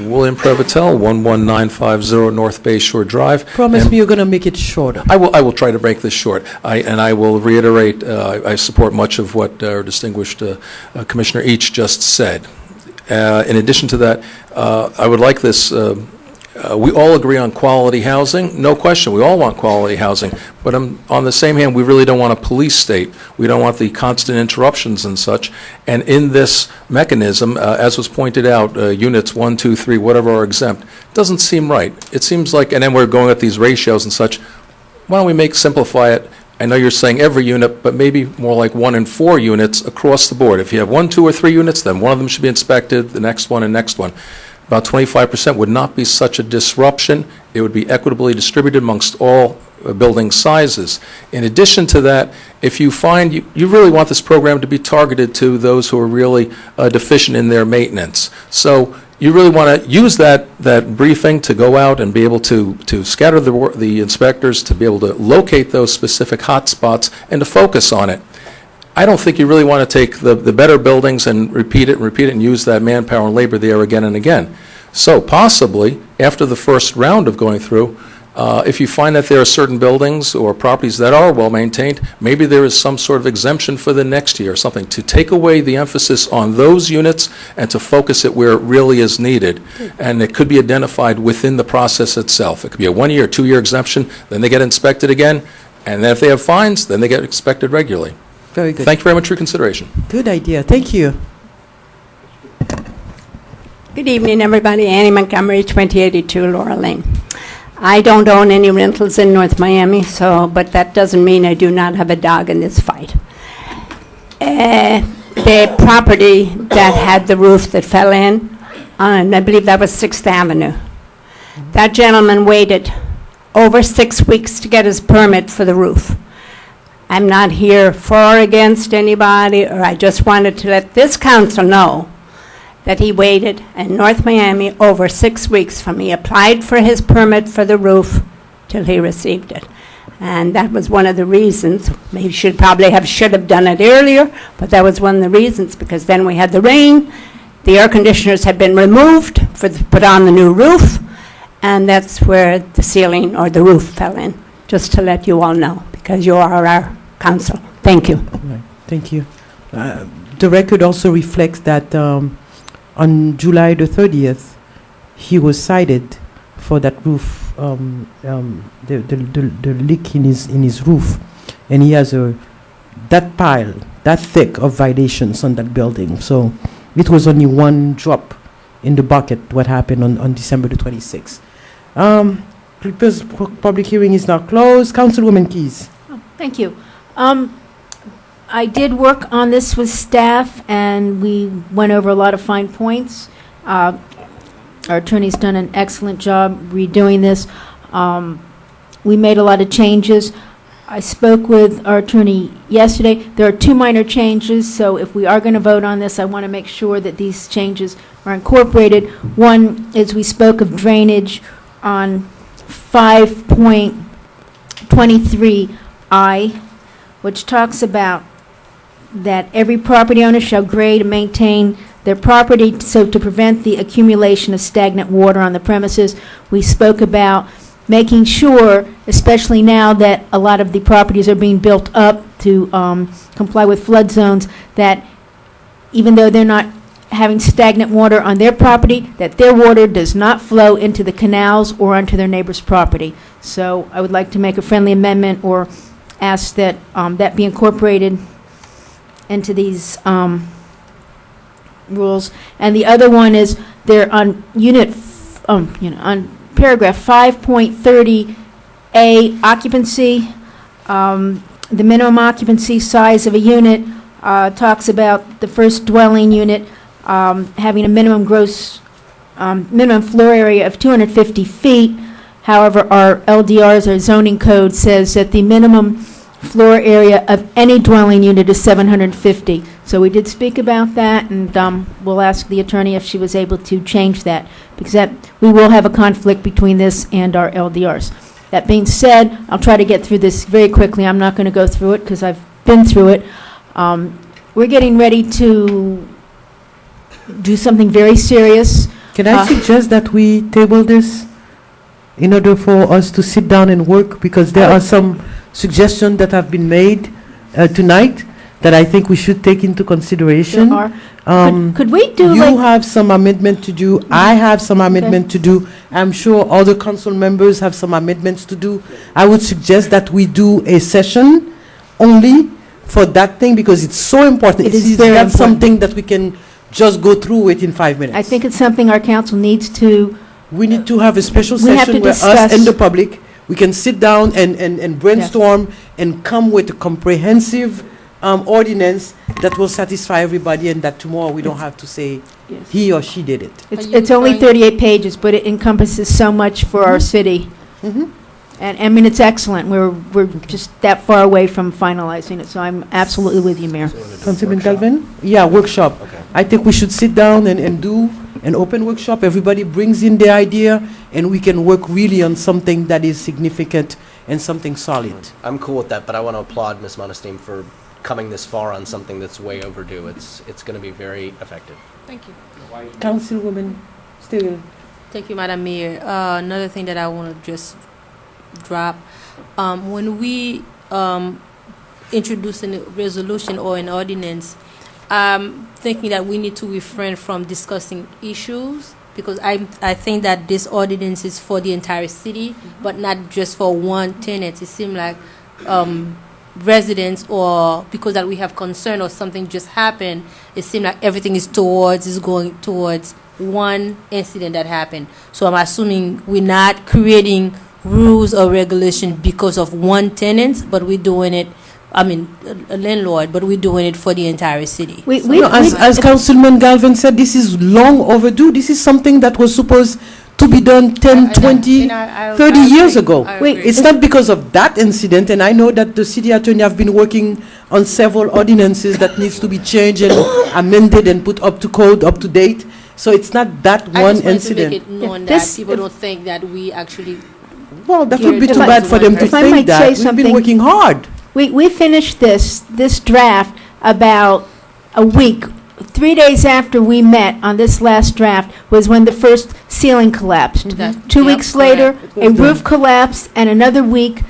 William Prevotel, 11950 North Bay Shore Drive. Promise And me you're going to make it shorter. I will try to make this short. I will reiterate, I support much of what our distinguished Commissioner Each just said. In addition to that, I would like this, we all agree on quality housing, no question, we all want quality housing, but on the same hand, we really don't want a police state. We don't want the constant interruptions and such, and in this mechanism, as was pointed out, units 1, 2, 3, whatever are exempt, doesn't seem right. It seems like, and then we're going at these ratios and such, why don't we simplify it? I know you're saying every unit, but maybe more like 1 and 4 units across the board. If you have 1, 2, or 3 units, then one of them should be inspected, the next one and next one. About 25% would not be such a disruption. It would be equitably distributed amongst all building sizes. In addition to that, if you find you really want this program to be targeted to those who are really deficient in their maintenance. So you really want to use that briefing to go out and be able to scatter the inspectors, to be able to locate those specific hot spots and to focus on it. I don't think you really want to take the better buildings and repeat it and use that manpower and labor there again and again. So possibly, after the first round of going through, if you find that there are certain buildings or properties that are well-maintained, maybe there is some sort of exemption for the next year or something to take away the emphasis on those units and to focus it where it really is needed. And it could be identified within the process itself. It could be a 1-year, 2-year exemption, then they get inspected again, and then if they have fines, then they get inspected regularly. Very good. Thank you very much for your consideration. Good idea. Thank you. Good evening, everybody. Annie Montgomery, 2082 Laurel Lane. I don't own any rentals in North Miami, but that doesn't mean I do not have a dog in this fight. The property that had the roof that fell in, I believe that was 6th Avenue. That gentleman waited over 6 weeks to get his permit for the roof. I'm not here for or against anybody, or I just wanted to let this council know that he waited in North Miami over 6 weeks from he applied for his permit for the roof till he received it. And that was one of the reasons. He should have done it earlier, but that was one of the reasons, because then we had the rain, the air conditioners had been removed to put on the new roof, and that's where the ceiling or the roof fell in, just to let you all know, because you are our council. Thank you. Right. Thank you. The record also reflects that on July the 30th, he was cited for that roof, the leak in his roof, and he has that thick of violations on that building. So it was only one drop in the bucket what happened on December the 26th. Because public hearing is now closed. Councilwoman Keys. Oh, thank you. I did work on this with staff, and we went over a lot of fine points. Our attorney's done an excellent job redoing this. We made a lot of changes. I spoke with our attorney yesterday. There are 2 minor changes, so if we are going to vote on this, I want to make sure that these changes are incorporated. One is we spoke of drainage on 5.23I, which talks about that every property owner shall grade and maintain their property so to prevent the accumulation of stagnant water on the premises. We spoke about making sure, especially now that a lot of the properties are being built up to comply with flood zones, that even though they're not having stagnant water on their property, that their water does not flow into the canals or onto their neighbor's property. So I would like to make a friendly amendment or ask that that be incorporated into these rules. And the other one is they're on on paragraph 5.30A occupancy. The minimum occupancy size of a unit talks about the first dwelling unit having a minimum floor area of 250 feet. However, our LDRs, our zoning code, says that the minimum floor area of any dwelling unit is 750. So So we did speak about that, and we'll ask the attorney if she was able to change that, because we will have a conflict between this and our LDRs. That being said, I'll try to get through this very quickly. I'm not going to go through it because I've been through it. We're getting ready to do something very serious. Can I suggest that we table this in order for us to sit down and work? Because there are some suggestions that have been made tonight that I think we should take into consideration. There are. Could we do You like, have some amendment to do. I have some amendment to do. I'm sure other council members have some amendments to do. I would suggest that we do a session only for that thing because it's so important. It is It's very not important. something that we can just go through it in 5 minutes. I think it's something our council needs to, We need to have a special We have to session where us discuss- and the public, we can sit down and brainstorm and come with a comprehensive ordinance that will satisfy everybody and that tomorrow we don't have to say Yes. he or she did it. it's only 38 pages, but it encompasses so much for our city. Mhm. And, I mean, it's excellent. We're just that far away from finalizing it, so I'm absolutely with you, Mayor. Councilman Calvin? Yeah, workshop. Okay. I think we should sit down and do an open workshop. Everybody brings in their idea and we can work really on something that is significant and something solid. I'm cool with that, but I want to applaud Ms. Modestine for coming this far on something that's way overdue. It's going to be very effective. Thank you. Councilwoman Steele. Thank you, Madam Mayor. Another thing that I want to just drop, when we introduce a resolution or an ordinance, I'm thinking that we need to refrain from discussing issues because I think that this ordinance is for the entire city, but not just for one tenant. It seems like residents or because that we have concern or something just happened, it seems like everything is going towards one incident that happened. So I'm assuming we're not creating rules or regulation because of one tenant, but we're doing it, I mean, a landlord, but we're doing it for the entire city. As Councilman Galvin said, this is long overdue. This is something that was supposed to be done 10, 20, 30 years ago. It's not because of that incident, and I know that the city attorney have been working on several ordinances that needs to be changed and amended and put up to code, up to date. So it's not that one incident. To make it known that people don't think that we actually. Well, that would be too If I- bad for them to if I might think that. say We've something- been working hard. We finished this draft about a week. 3 days after we met on this last draft was when the first ceiling collapsed. That- 2 yep, weeks later, correct. a roof collapsed, and another week,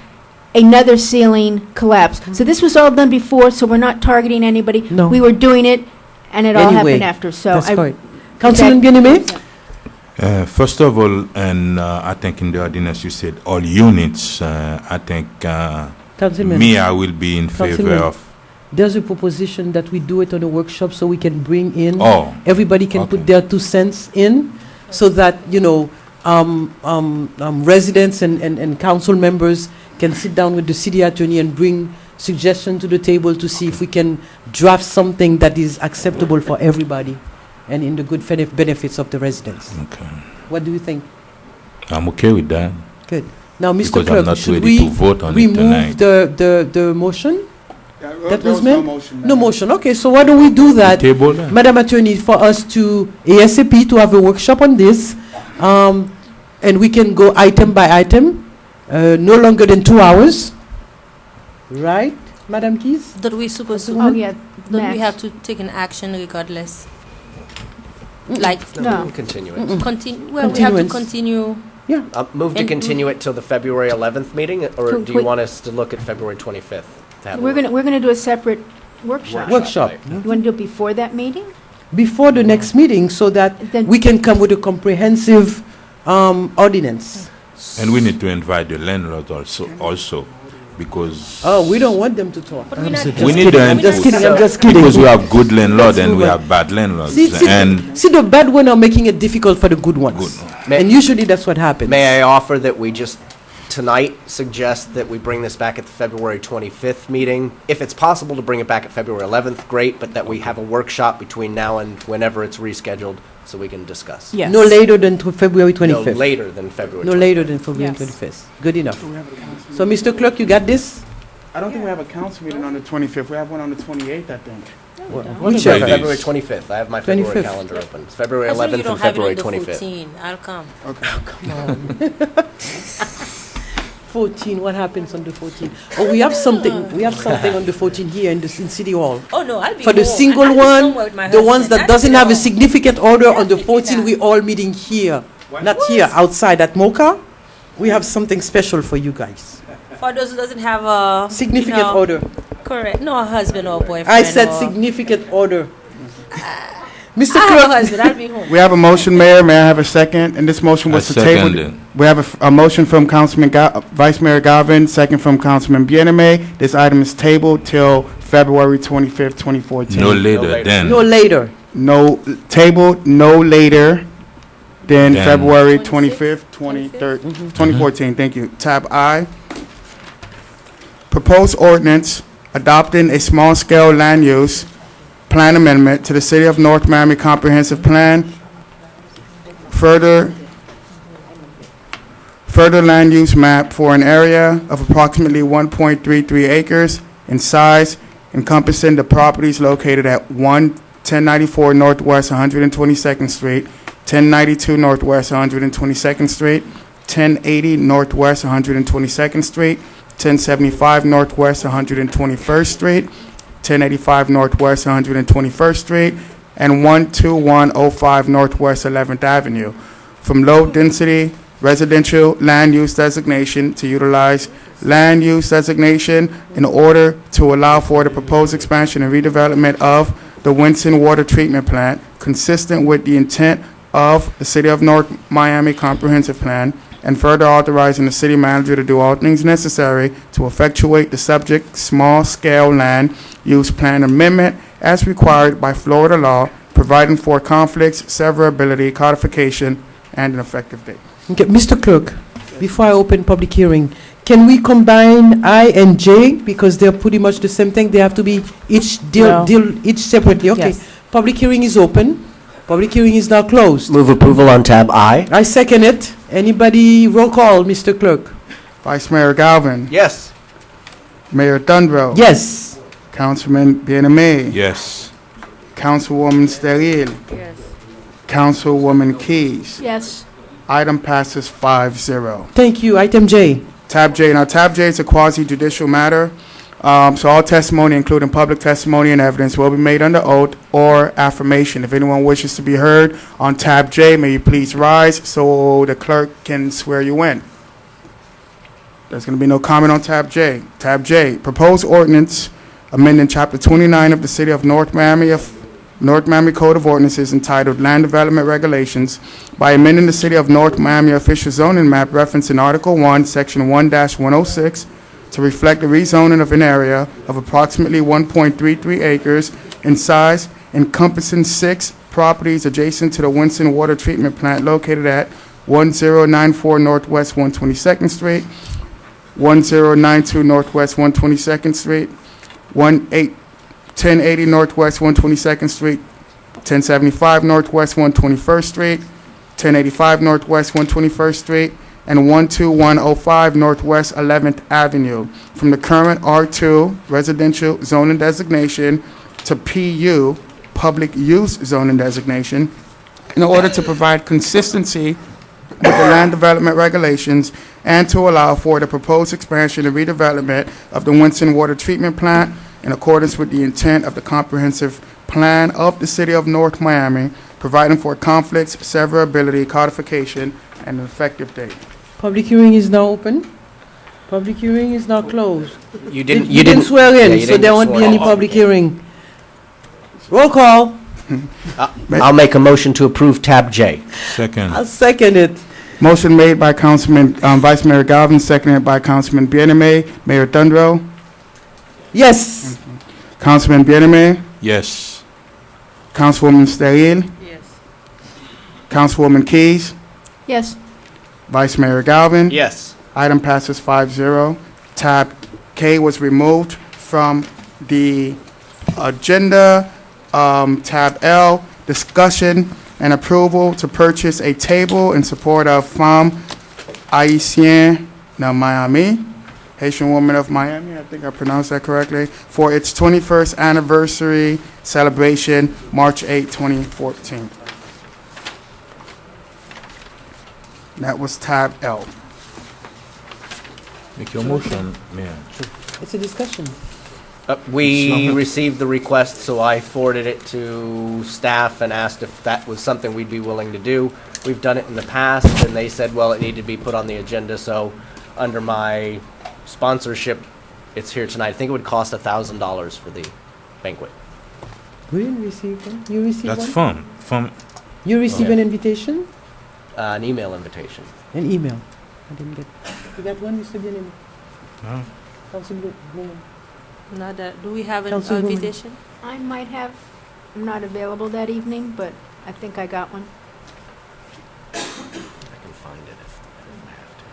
another ceiling collapsed. So this was all done before, so we're not targeting anybody. No. We were doing it, and it all Anyway, happened after, so. That's correct. Councilman Bien-Aimé? First of all, and I think in the ordinance you said all units. I think Councilman. me, I will be in favor Councilman. of. There's a proposition that we do it on a workshop so we can bring in, Oh, everybody can put okay. their 2 cents in, so that, residents and council members can sit down with the city attorney and bring suggestions to the table to see if we can draft something that is acceptable for everybody and in the good benefits of the residents. Okay. What do you think? I'm okay with that. Good. Now, Mr. Because I'm Clerk, not should ready we to vote on it remove tonight. the motion? That There was no made? motion. No motion. Okay, so why don't we do that? Table that. Madam Attorney, for us to, ASAP, to have a workshop on this, and we can go item by item, no longer than 2 hours. Right, Madam Keys? That we supposed to, Oh, yeah, don't we Max. have to take an action regardless? Like, No. We'll continue it. continue, well, we have to Continuance. continue. Move to And- continue it till the February 11th meeting, or Can do you we- want us to look at February 25th? to have a We're gonna do a separate workshop. Workshop. right. You want to do it before that meeting? Before the next meeting, so that Then- we can come with a comprehensive ordinance. And we need to invite the landlord also, because Oh, we don't want them to talk. But we're not. we need the I'm just input. kidding, I'm just kidding. Because we have good landlords Let's and we move on. have bad landlords. See, And see, the bad ones are making it difficult for the good ones. May- And usually that's what happens. May I offer that we just tonight suggest that we bring this back at the February 25th meeting? If it's possible to bring it back at February 11th, great, but that we have a workshop between now and whenever it's rescheduled so we can discuss. Yes. No later than February No 25th. later than February 25th. No later than February Yes. 25th. Good enough. So, Mr. Clerk, you got this? I don't think we have a council meeting on the 25th. We have one on the 28th, I think. Whichever. Fridays. February 25th. I have my February 25th. calendar open. It's February That's why 11th you don't and have it February on the 25th. 14. I'll come. 14, what happens on the 14th? Oh, we have something. We have something on the 14th here in City Hall. Oh, no, I'll be For the home. single I'll be one, somewhere with my the ones husband. that That's doesn't have a all. significant order on the Definitely 14th, not. we all meeting here. Not here, outside at Mocha. We have something special for you guys. For those who doesn't have a Significant order. Correct. No, a husband or boyfriend. I said or- significant order. Mr. I have a Clerk. husband. I'll be home. We have a motion, Mayor. May I have a second? And this motion was I to table. second it. We have a motion from Councilman Vice Mayor Galvin, second from Councilman Bieneme. This item is tabled till February 25th, 2014. No later later. than. No later. No, tabled no later than Then- February 25th, 2014. Thank you. Tab I. Proposed ordinance adopting a small-scale land use plan amendment to the City of North Miami Comprehensive Plan. Further land use map for an area of approximately 1.33 acres in size, encompassing the properties located at 1094 Northwest 122nd Street, 1092 Northwest 122nd Street, 1080 Northwest 122nd Street, 1075 Northwest 121st Street, 1085 Northwest 121st Street, and 12105 Northwest 11th Avenue, from low-density residential land use designation to utilize land use designation in order to allow for the proposed expansion and redevelopment of the Winston Water Treatment Plant, consistent with the intent of the City of North Miami Comprehensive Plan, and further authorizing the city manager to do all things necessary to effectuate the subject small-scale land use plan amendment as required by Florida law, providing for conflicts, severability, codification, and an effective date. Okay, Mr. Clerk, before I open public hearing, can we combine I and J because they're pretty much the same thing? They have to be each deal each separately. Okay. Yes. Public hearing is open. Public hearing is now closed. Move approval on tab I. I second it. Anybody roll call, Mr. Clerk? Vice Mayor Galvin. Yes. Mayor Thundrow. Yes. Councilman Bieneme. Yes. Councilwoman Steril. Yes. Councilwoman Keys. Yes. Item passes 5-0. Thank you. Item J. Tab J. Now, Tab J is a quasi-judicial matter. So all testimony, including public testimony and evidence, will be made under oath or affirmation. If anyone wishes to be heard on Tab J, may you please rise so the clerk can swear you in. There's going to be no comment on Tab J. Tab J, proposed ordinance amending Chapter 29 of the City of North Miami Code of Ordinances entitled Land Development Regulations by amending the City of North Miami official zoning map referencing Article 1, Section 1-106 to reflect the rezoning of an area of approximately 1.33 acres in size, encompassing 6 properties adjacent to the Winston Water Treatment Plant located at 1094 Northwest 122nd Street, 1092 Northwest 122nd Street, 1080 Northwest 122nd Street, 1075 Northwest 121st Street, 1085 Northwest 121st Street, and 12105 Northwest 11th Avenue, from the current R2 residential zoning designation to PU, public use zoning designation, in order to provide consistency with the land development regulations and to allow for the proposed expansion and redevelopment of the Winston Water Treatment Plant in accordance with the intent of the comprehensive plan of the City of North Miami, providing for conflicts, severability, codification, and an effective date. Public hearing is now open. Public hearing is now closed. You didn't. You didn't swear in, yeah, you so didn't there won't swear be any in. public hearing. Roll call. I'll make a motion to approve tab J. Second. I'll second it. Motion made by Councilman, Vice Mayor Galvin, seconded by Councilman Bieneme. Mayor Thundrow. Yes. Councilman Bieneme. Yes. Councilwoman Steril. Yes. Councilwoman Keys. Yes. Vice Mayor Galvin. Yes. Item passes 5-0. Tab K was removed from the agenda. Tab L, discussion and approval to purchase a table in support of Femme Haïtienne de Miami. Haitian Woman of Miami, I think I pronounced that correctly, for its 21st anniversary celebration, March 8, 2014. That was tab L. Make your motion, Mayor. It's a discussion. We received the request, so I forwarded it to staff and asked if that was something we'd be willing to do. We've done it in the past, and they said, well, it needed to be put on the agenda, so under my sponsorship, it's here tonight. I think it would cost $1,000 for the banquet. We didn't receive one. You received That's one? fun. You received an invitation? An email invitation. An email. I didn't get. You got one, Mr. Bien-Aimé? No. Councilwoman. Not that, do we have an Councilwoman. invitation? I might have, I'm not available that evening, but I think I got one. I can find it if I have to.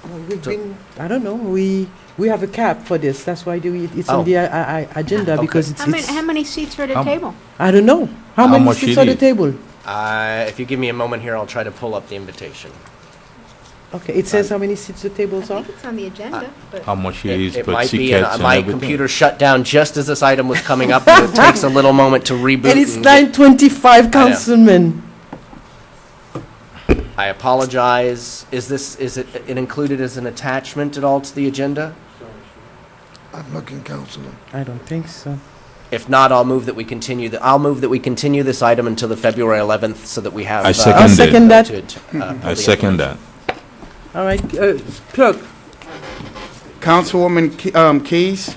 Well, we've been, I don't know, we have a cap for this. That's why it's Oh. on the agenda Okay. because it's, How many seats are at the How- table? I don't know. How How many much seats you on the need? table? If you give me a moment here, I'll try to pull up the invitation. Okay, it says how many seats the I tables are? think it's on the agenda, but. How much it is It per might be, tickets and my everything. computer shut down just as this item was coming up, and it takes a little moment to reboot. And it's and get- 9:25, Councilman. I apologize. Is it included as an attachment at all to the agenda? I'm looking, Councilman. I don't think so. If not, I'll move that we continue this item until the February 11th so that we have. I I'll second second that. I second that. All right, clerk. Councilwoman Keys?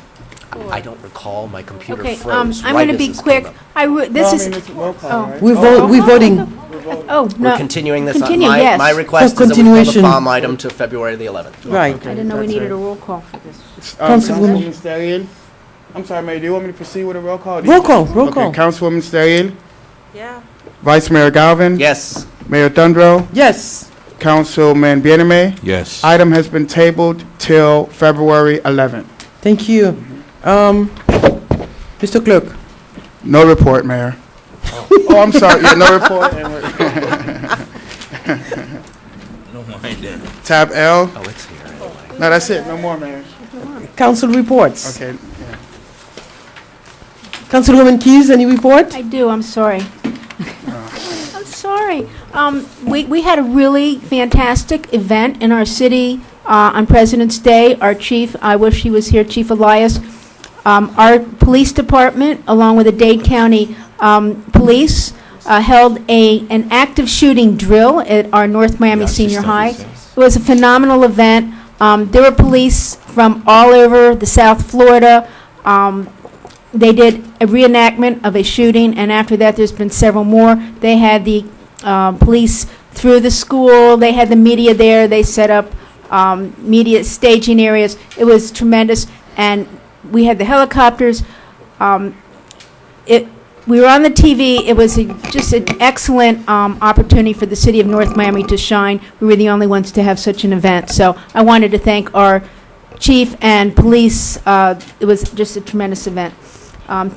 I don't recall. My computer Okay, froze. I'm right going to as be this quick. came up. This is, it's roll call, oh. right? We're voting. Oh, no. We're continuing this. Continue, my, yes. my request For is that we pull the continuation. FOM item to February the 11th. Right. I didn't know we That's needed it. a roll call for this. Councilwoman. Councilwoman Starian? I'm sorry, Mayor, do you want me to proceed with a roll call? Roll call, roll Okay, call. Councilwoman Starian? Yeah. Vice Mayor Galvin? Yes. Mayor Thundro? Yes. Councilman Bien-Aimé? Yes. Item has been tabled till February 11th. Thank you. Mr. Clerk. No report, Mayor. Oh, I'm sorry, yeah, no report. No mind then. Tab L? Oh, it's here anyway. No, that's it, no more, Mayor. Council reports. Okay. Councilwoman Keys, any report? I do, I'm sorry. I'm sorry. We had a really fantastic event in our city on President's Day. Our chief, I wish he was here, Chief Elias. Our police department, along with the Dade County Police, held an active shooting drill at our North Miami Senior High. It was a phenomenal event. There were police from all over the South Florida. They did a reenactment of a shooting, and after that, there's been several more. They had the police through the school. They had the media there. They set up media staging areas. It was tremendous, and we had the helicopters. We were on the TV. It was just an excellent opportunity for the city of North Miami to shine. We were the only ones to have such an event. So I wanted to thank our chief and police. It was just a tremendous event.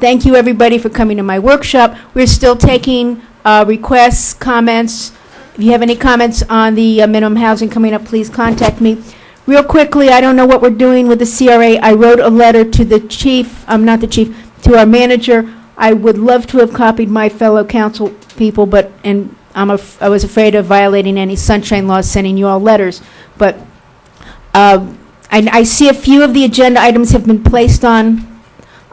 Thank you, everybody, for coming to my workshop. We're still taking requests, comments. If you have any comments on the minimum housing coming up, please contact me. Real quickly, I don't know what we're doing with the CRA. I wrote a letter to the chief, not the chief, to our manager. I would love to have copied my fellow council people, but I was afraid of violating any sunshine laws, sending you all letters. But I see a few of the agenda items have been placed on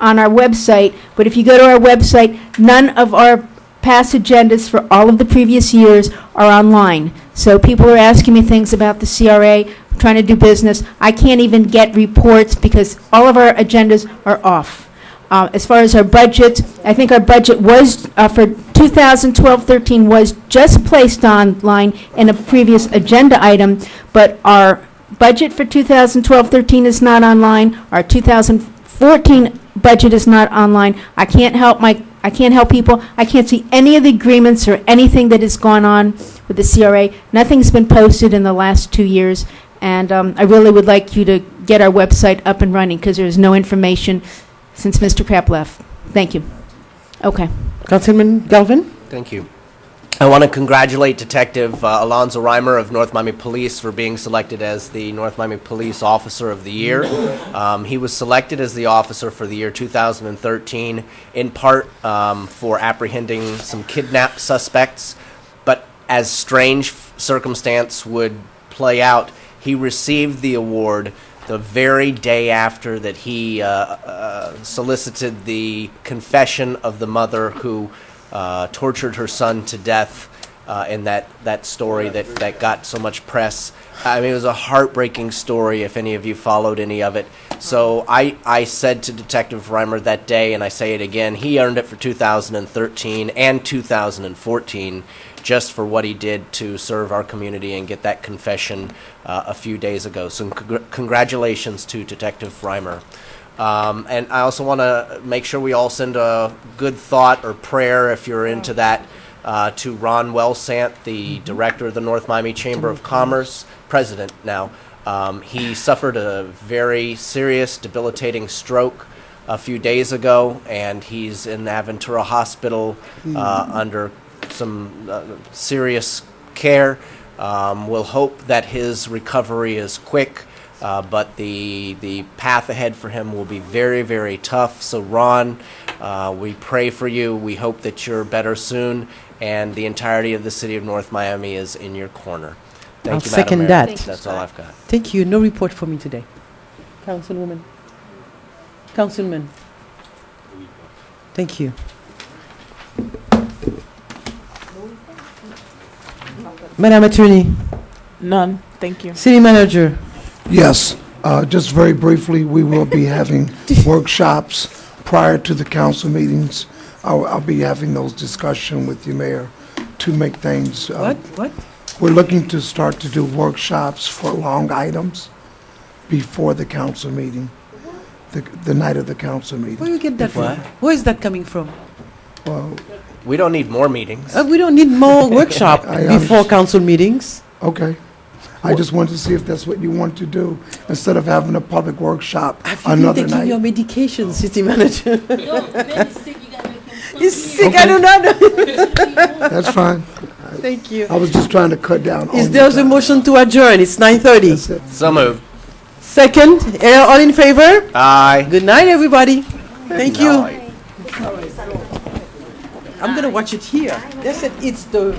our website, but if you go to our website, none of our past agendas for all of the previous years are online. So people are asking me things about the CRA, trying to do business. I can't even get reports because all of our agendas are off. As far as our budget, I think our budget was, for 2012-13, was just placed online in a previous agenda item, but our budget for 2012-13 is not online. Our 2014 budget is not online. I can't help people. I can't see any of the agreements or anything that has gone on with the CRA. Nothing's been posted in the last 2 years, and I really would like you to get our website up and running because there's no information since Mr. Krapp left. Thank you. Okay. Councilman Galvin? Thank you. I want to congratulate Detective Alonzo Reimer of North Miami Police for being selected as the North Miami Police Officer of the Year. He was selected as the officer for the year 2013, in part for apprehending some kidnapped suspects, but as strange circumstance would play out, he received the award the very day after that he solicited the confession of the mother who tortured her son to death in that story that got so much press. I mean, it was a heartbreaking story if any of you followed any of it. So I said to Detective Reimer that day, and I say it again, he earned it for 2013 and 2014 just for what he did to serve our community and get that confession a few days ago. So congratulations to Detective Reimer. And I also want to make sure we all send a good thought or prayer, if you're into that, to Ron Wellsant, the director of the North Miami Chamber of Commerce, president now. He suffered a very serious, debilitating stroke a few days ago, and he's in Aventura Hospital under some serious care. We'll hope that his recovery is quick. But the path ahead for him will be very, very tough. So, Ron, we pray for you. We hope that you're better soon, and the entirety of the city of North Miami is in your corner. Thank you, Madam second Mayor. that. That's all I've got. Thank you. No report for me today. Councilwoman. Councilman. Thank you. Madam Attorney. None, thank you. City Manager. Yes, just very briefly, we will be having workshops prior to the council meetings. I'll be having those discussions with you, Mayor, to make things. What? We're looking to start to do workshops for long items before the council meeting, the night of the council meeting. Where you get that What? from? Where is that coming from? Well, We don't need more meetings. We don't need more workshop I before council meetings. okay. I just wanted to see if that's what you want to do, instead of having a public workshop Have you been another taking your night. medication, City Manager? He's sick, Okay. I do not know. That's fine. Thank you. I was just trying to cut down on Is your there a time. motion to adjourn? It's 9:30. That's it. So moved. Second, all in favor? Aye. Good night, everybody. Thank you. I'm gonna watch it here. They said it's the